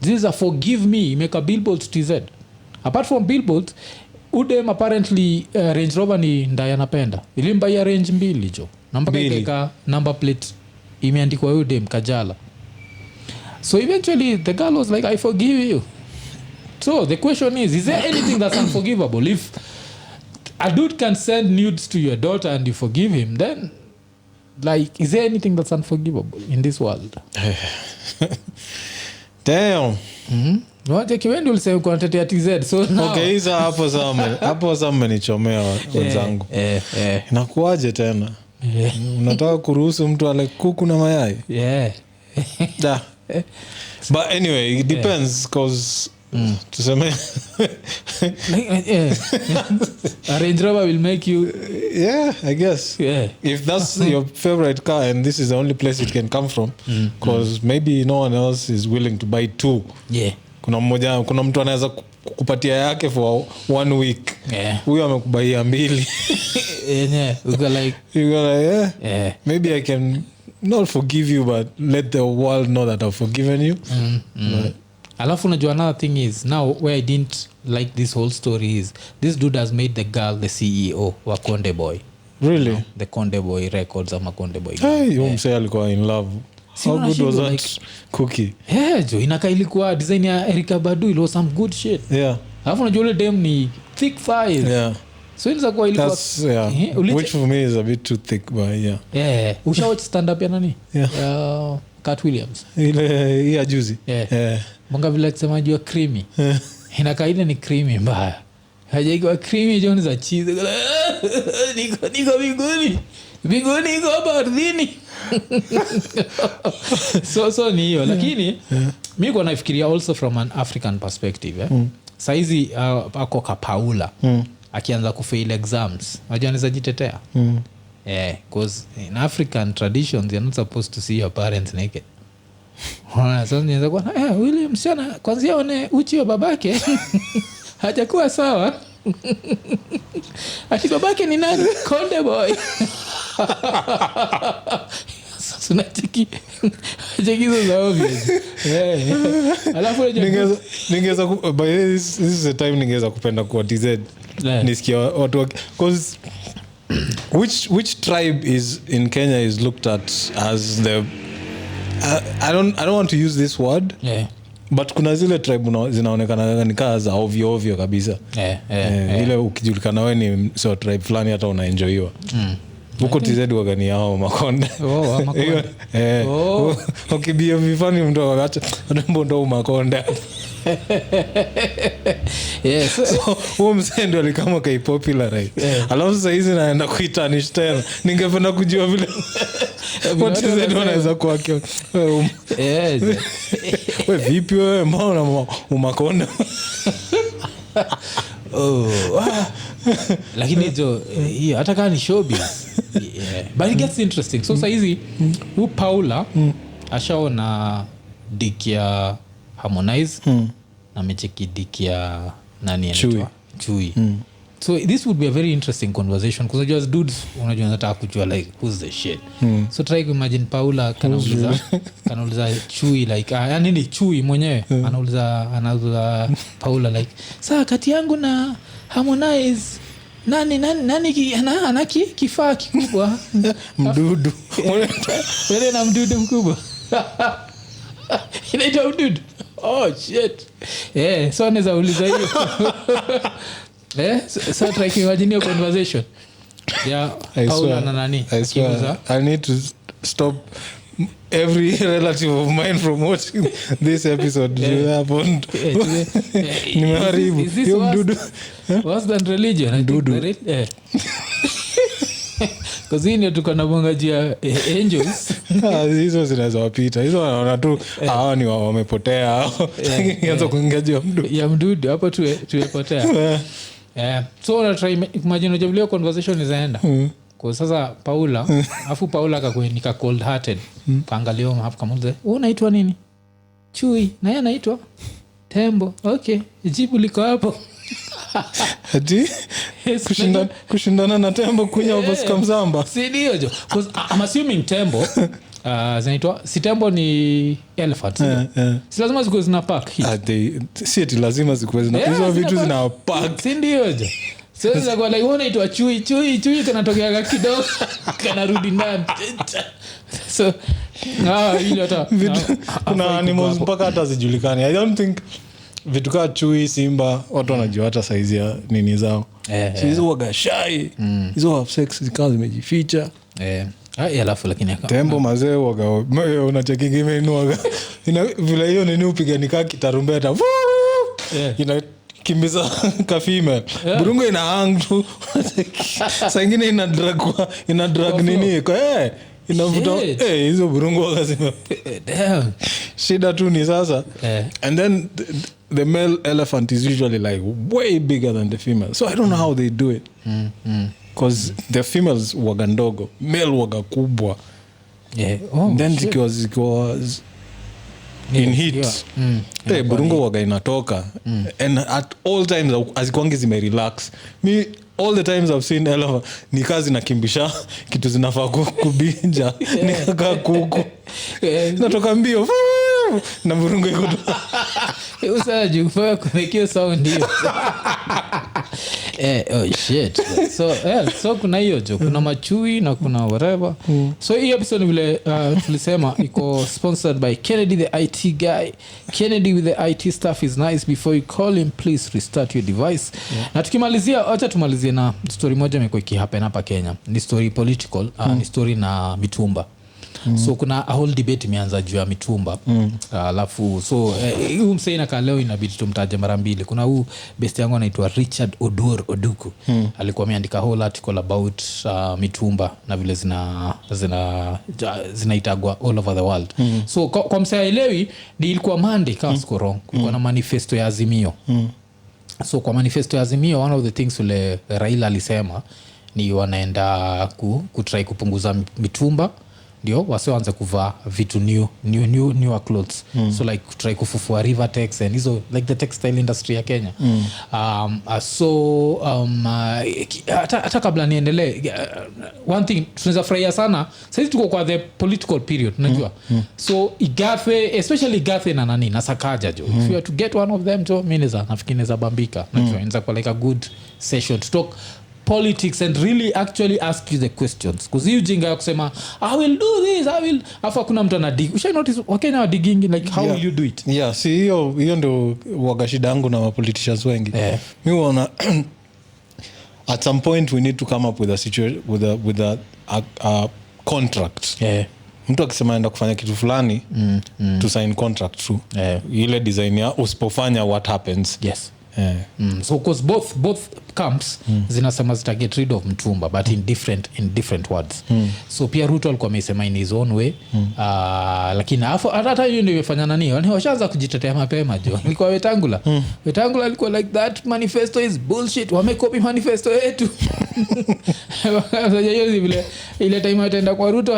This is a forgive me, imeka billboards TZ. Apart from billboards, udem apparently Range Rover ni ndaya napenda. Ilimbaia range 2 jo. Namba ikaeka number plate imeandikwa udem Kajala. So eventually the girl was like, I forgive you. So the question is there anything that's unforgivable? If a dude can send nudes to your daughter and you forgive him, then like is there anything that's unforgivable in this world? Damn. Wacha kiwendi ulisema kwa tetea TZ. So now okay, hizo hapo sama nichomea wenzangu. Inakuaje tena? Unataka kuruhusu mtu ale kuku na mayai? Yeah. Da. But anyway, it depends cause tuseme a Range Rover will make you I guess. Yeah. If that's your favorite car and this is the only place it can come from, because maybe no one else is willing to buy 2. Yeah. Kuna mtu anaweza kukupatia yake for 1 week. Huyo amekubaia 2. Yeah, uko like maybe I can not forgive you but let the world know that I've forgiven you. Alafu unajua another thing is now where I didn't like this whole story is this dude has made the girl the CEO wa Konde Boy. Really? You know, the Konde Boy Records ama Konde Boy. Hey, msee alikuwa in love. How good was that like, cookie? Yeah, jo inaka ilikuwa design ya Erykah Badu, it was some good shit. Yeah. Alafu unajua ile dem ni thick thighs. Yeah. So inza kwa ilikuwa that's which for me is a bit too thick but yeah. Usha watch stand up ya nani? Yeah. Cat Williams. Ile ya juzi. Mwanga vile kusema jua creamy. Inaka ile ni creamy mbaya. Hajaikuwa creamy John za cheese. Niko biguni. Biguni iko hapa ardhini. So ni hiyo lakini mimi kwa nafikiria also from an African perspective. Saizi ako ka Paula. Akianza kufail exams. Wajua anaweza jitetea. Because in African traditions you're not supposed to see your parents naked. Sasa nianza kwa William msichana kwanza one uchi wa babake hajakuwa sawa. Ati babake ni nani? Konde Boy. Sasa natiki hizo za obvious. Alafu ningeza by this is the time ningeza kupenda kwa TZ. Nisikia watu because which tribe is in Kenya is looked at as the I don't want to use this word. But kuna zile tribe zinaonekana ni kaza za ovyo kabisa. Ile ukijulikana wewe ni so tribe fulani hata unaenjoyiwa. Huko TZ wagani yao Makonde. Makonde. Ukibia vifani mtu akaacha ndo Makonde. So huo msendo alikama kai popularize. Alafu sasa hizi naenda kuitanish tena. Ningependa kujua vile what is it wanaweza kwa kio. Wewe vipi wewe mbona Makonde? Lakini hizo hata kama ni showbiz. But it gets interesting. So sasa hizi huyu Paula ashaona dick ya Harmonize na mecheki dick ya nani anaitwa Chui. So this would be a very interesting conversation because just dudes unajua nataka kujua like who's the shit. So try to imagine Paula kanauliza Chui like yani ni Chui mwenyewe anauliza Paula like saa kati yangu na Harmonize nani ana kifaa kikubwa mdudu wewe na mdudu mkubwa inaitwa mdudu. Oh shit. So anaweza uliza hiyo. So try to imagine your conversation. ya Paula na nani I need to stop every relative of mine from watching this episode. Nimeharibu hiyo mdudu. What's that religion? Mdudu. Kazini tuko na mwangaji angels. Hizo zinaweza wapita. Hizo wanaona tu hao ni wamepotea. Nianza kuingaji ya mdudu hapo tuepotea. So na try imagine jablia conversation izaenda. Kwa sasa Paula, afu Paula akakuenika cold hearted. Kaangalia hapo kama wewe unaitwa nini? Chui. Na yeye anaitwa Tembo. Okay, jibu liko hapo. Ati kushindana na tembo kunya upaska mzamba. Si ndio jo. Because I'm assuming tembo zinaitwa si tembo ni elephant. Si lazima zikuwe zina park hii. Si eti lazima zikuwe zina hizo vitu zina park. Si ndio jo. Sasa kwa like unaitwa chui kanatokea kidogo kanarudi ndani. So ile hata kuna animals mpaka hata zijulikani. I don't think vitu kama chui, simba watu wanajua hata size ya nini zao. Hizo waga shy. Hizo have sex zikawa zimejificha. Alafu lakini tembo mazee waga unacheki game inuaga. Vile hiyo nini upiganika kitarumbeta. Kimbiza ka female. Burungo ina hang tu. Saa ingine ina drag nini kwa inavuta hizo burungo wakasema damn shida tu ni sasa. And then the male elephant is usually like way bigger than the female, so I don't know how they do it. Because the females waga ndogo, male waga kubwa. Then zikiwa in heat burungo waga inatoka. And at all times azikwangi zime relax. Me all the times I've seen elephant ni kazi nakimbisha kitu zinafaa kubinja nikaka kuku natoka mbio na burungo iko usaji kufanya kumekio sound hiyo. Oh shit. So kuna hiyo jo, kuna machui na kuna whatever. So hii episode vile tulisema iko sponsored by Kennedy the IT guy. Kennedy with the IT stuff is nice. Before you call him, please restart your device. Na tukimalizia, acha tumalizie na story moja imekuwa ikihappen hapa Kenya. Ni story political, ni story na mitumba. So kuna a whole debate imeanza juu ya mitumba. Alafu so huyu msee na leo inabidi tumtaje mara mbili. Kuna huyu best yangu anaitwa Richard Odor Oduku. Alikuwa ameandika whole article about mitumba na vile zinaitagwa all over the world. So kwa msee elewi ni ilikuwa Monday kama siko wrong. Kulikuwa na manifesto ya Azimio. So kwa manifesto ya Azimio, one of the things ule Raila alisema ni wanaenda kutry kupunguza mitumba. Ndio wasioanza kuvaa vitu newer clothes. So like try kufufua Rivertex and hizo like the textile industry ya Kenya. Hata kabla niendelee, one thing tunaweza furahia sana sasa tuko kwa the political period unajua. So Igathe, especially Igathe na nani na Sakaja jo, if you are to get one of them jo, mimi nafikiri naweza bambika najua inaweza kwa like a good session to talk politics and really actually ask you the questions. Because you jinga ya kusema I will do this, I will, afa kuna mtu anadig. Usha notice Wakenya wa digging like how will you do it? Si hiyo ndio wagashida yangu na politicians wengi. Mimi wana at some point we need to come up with a situation with a contract. Mtu akisema enda kufanya kitu fulani to sign contract tu. Ile design ya usipofanya what happens. Yes. So because both camps zinasema zita get rid of mtumba but in different words. So pia Ruto alikuwa amesema in his own way. Lakini hata hiyo ndio imefanya nani washaanza kujitetea mapema jo. Nilikuwa Wetangula alikuwa like that manifesto is bullshit, wamecopy manifesto yetu. Sasa hiyo vile ile time ataenda kwa Ruto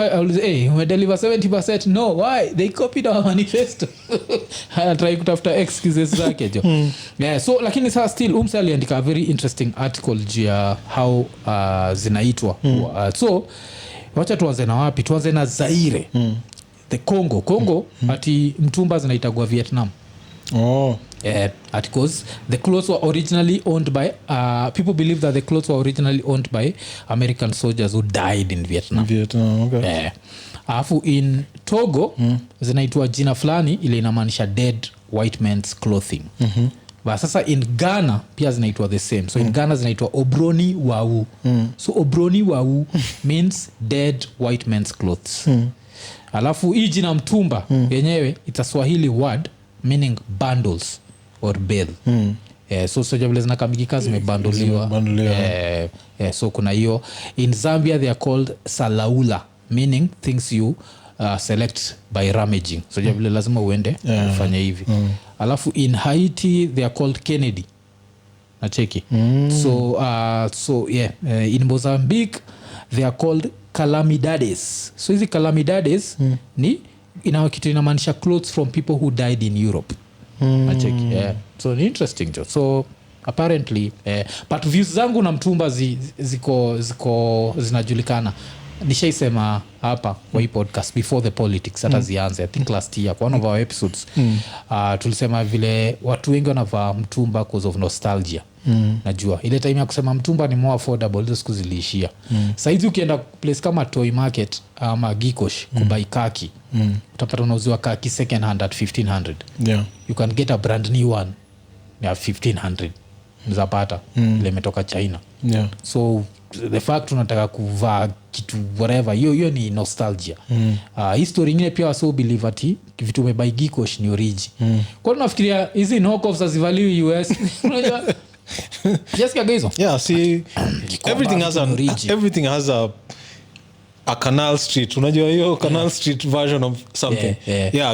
we deliver 70%. No, why they copied our manifesto? Try kutafuta excuses zake jo. So lakini sasa still Umsa aliandika a very interesting article juu ya how zinaitwa. So wacha tuanze na wapi? Tuanze na Zaire. The Congo ati mtumba zinaitagwa Vietnam. Because the clothes were originally owned by people believe that the clothes were originally owned by American soldiers who died in Vietnam. Okay. Alafu in Togo zinaitwa jina fulani ile inamaanisha dead white men's clothing. But sasa in Ghana pia zinaitwa the same. So in Ghana zinaitwa obroni wau. So obroni wau means dead white men's clothes. Alafu hii jina mtumba yenyewe it's a Swahili word meaning bundles or bale. So jabile zinakamikika zimebandoliwa. So kuna hiyo. In Zambia they are called salaula meaning things you select by rummaging. So jabile lazima uende ufanye hivi. Alafu in Haiti they are called Kennedy. Nacheki. So in Mozambique they are called calamidades. So hizi calamidades ni kitu inamaanisha clothes from people who died in Europe. Nacheki. So ni interesting jo. So apparently but views zangu na mtumba ziko zinajulikana. Nishaisema hapa kwa hii podcast before the politics hata zianze. I think last year kwa one of our episodes tulisema vile watu wengi wanavaa mtumba because of nostalgia. Najua ile time ya kusema mtumba ni more affordable hizo siku ziliishia. Saizi ukienda place kama Toy Market ama Gikosh kubai kaki utapata unauziwa kaki second hand at 1500. You can get a brand new one ya 1500 mzapata ile imetoka China. So the fact unataka kuvaa kitu whatever hiyo ni nostalgia. History nyingine pia so believe ati vitu umebai Gikosh ni origi. Kwa nini nafikiria hizi knockoffs azivaliwi US? Unajua Jessica Gaizo. See everything has a Canal Street. Unajua hiyo Canal Street version of something.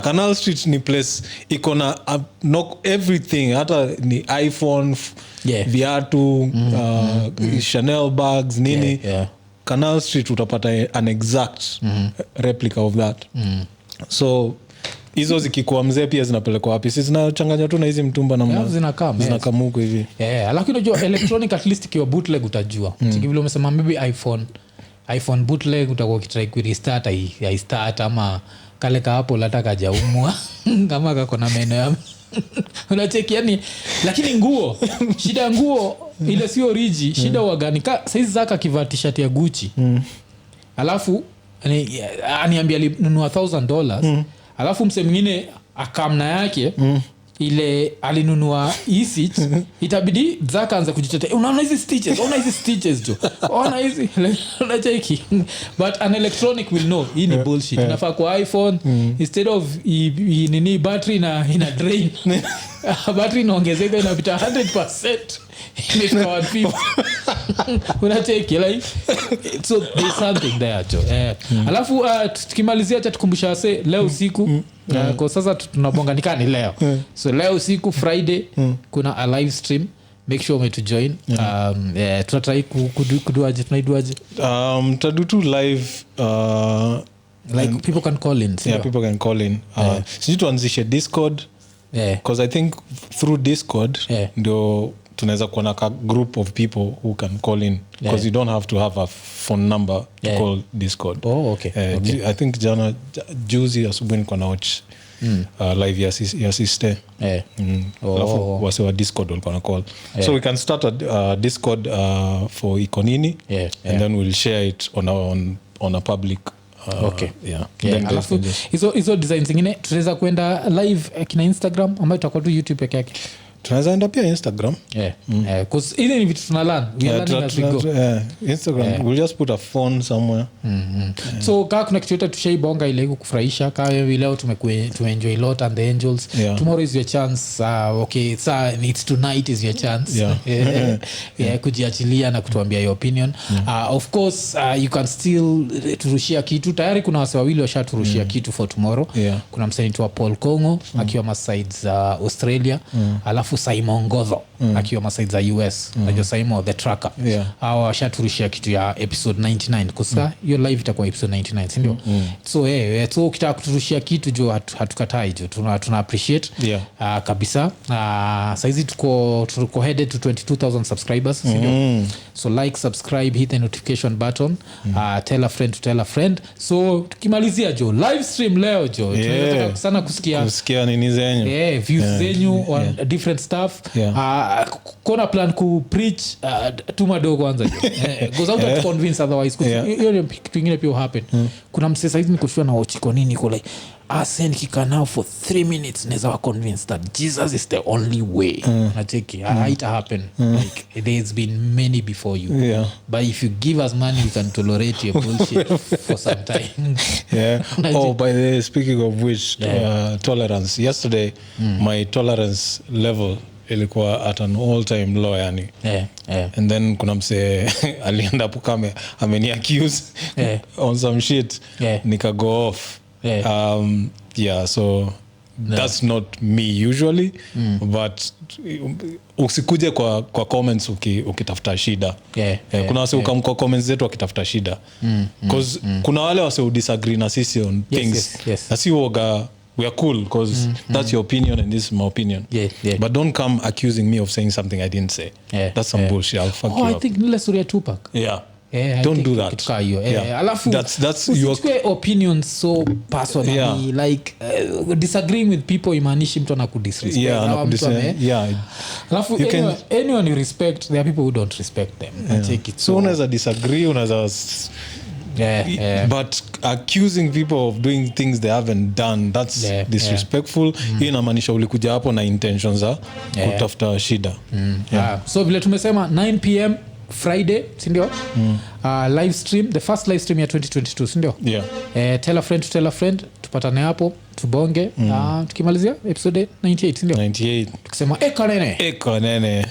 Canal Street ni place iko na knock everything, hata ni iPhone, viatu, Chanel bags nini. Canal Street utapata an exact replica of that. So hizo zikikuwa mzee pia zinapelekwa wapi? Sisi zinachanganya tu na hizi mtumba na zinakamuko hivi. Lakini unajua electronic at least kiwa bootleg utajua. Vile umesema maybe iPhone bootleg utakuwa ukitry ku restart I start ama kale ka hapo lataka jaumwa kama kako na meno ya unacheki yani. Lakini nguo shida nguo ile sio origi shida wagani size zaka kivaa t-shirt ya Gucci alafu aniambia alinunua $1,000 alafu mse mwingine akamna yake ile alinunua isich itabidi zaka anza kujitetea unaona hizi stitches jo ona hizi unacheki but an electronic will know hii ni bullshit inafaa kwa iPhone instead of nini battery ina drain battery inaongezeka inapita 100% imefika 150 unacheki like so there's something there jo alafu tukimalizia acha tukumbusha wase leo usiku kwa sasa tunabonganika ni leo so leo usiku Friday kuna a live stream make sure to join tunatrai kuduaje tunaiduaje tadu tu live like people can call in people can call in sisi tuanzishe Discord because I think through Discord ndio tunaweza kuwa na group of people who can call in because you don't have to have a phone number to call Discord. Okay. I think juzi asubuhi nilikuwa na watch live ya sister. Alafu wase wa Discord walikuwa na call. So we can start a Discord for Iko Nini and then we'll share it on a public alafu hizo designs zingine tunaweza kwenda live kina Instagram ama itakuwa tu YouTube peke yake. Tunaweza enda pia Instagram cause ile ni vitu tunalearn as we go. Instagram we'll just put a phone somewhere. So kama kuna kitu yote tushaibonga ile kufurahisha kama leo tumeenjoy a lot and the angels tomorrow is your chance it's tonight is your chance kujiachilia na kutuambia your opinion. Of course you can still turushia kitu tayari kuna wase wawili washaturushia kitu for tomorrow. Kuna msanii wa Paul Kongo akiwa masides Australia alafu Simon Gozo akiwa masides za US najua Simon the tracker au washaturushia kitu ya episode 99 kusa hiyo live itakuwa episode 99 si ndio? So ukitaka kuturushia kitu jo hatukatai jo tuna appreciate kabisa. Saizi tuko headed to 22,000 subscribers si ndio? So like, subscribe, hit the notification button, tell a friend to tell a friend. So tukimalizia jo live stream leo jo tunataka sana kusikia nini zenyu views zenyu on different stuff. Kona plan ku preach tuma dogo kwanza jo goes out to convince otherwise hiyo kitu kingine pia happen. Kuna msesa hizi nikoshua na Iko Nini like ase nikikaa nao for 3 minutes naweza wa convinced that Jesus is the only way. Nacheki haita happen. Like there's been many before you. Yeah. But if you give us money we can tolerate your bullshit for some time. Yeah. Oh, by the way, speaking of which, tolerance. Yesterday my tolerance level ilikuwa at an all time low yani. And then kuna mse alienda pukame ameni accuse on some shit. Nika go off. So that's not me usually, but usikuje kwa comments ukitafuta shida. Kuna wase ukam kwa comments zetu wakitafuta shida. Because kuna wale wase disagree na sisi on things. Na si woga we are cool because that's your opinion and this is my opinion. But don't come accusing me of saying something I didn't say. That's some bullshit. I'll fuck you up. I think nile Surya Tupac. Don't do that. Alafu that's your opinions so personally like disagreeing with people imanishi mtu anakudisrespect. Alafu anyone you respect, there are people who don't respect them. Take it. So unaweza disagree, unaweza but accusing people of doing things they haven't done, that's disrespectful. Hii inamaanisha ulikuja hapo na intentions za kutafuta shida. So vile tumesema 9 p.m. Friday, sindio? Live stream, the first live stream ya 2022, sindio? Tell a friend to tell a friend, tupatane hapo, tubonge. Tukimalizia episode 98, sindio? 98. Tukisema eka nene.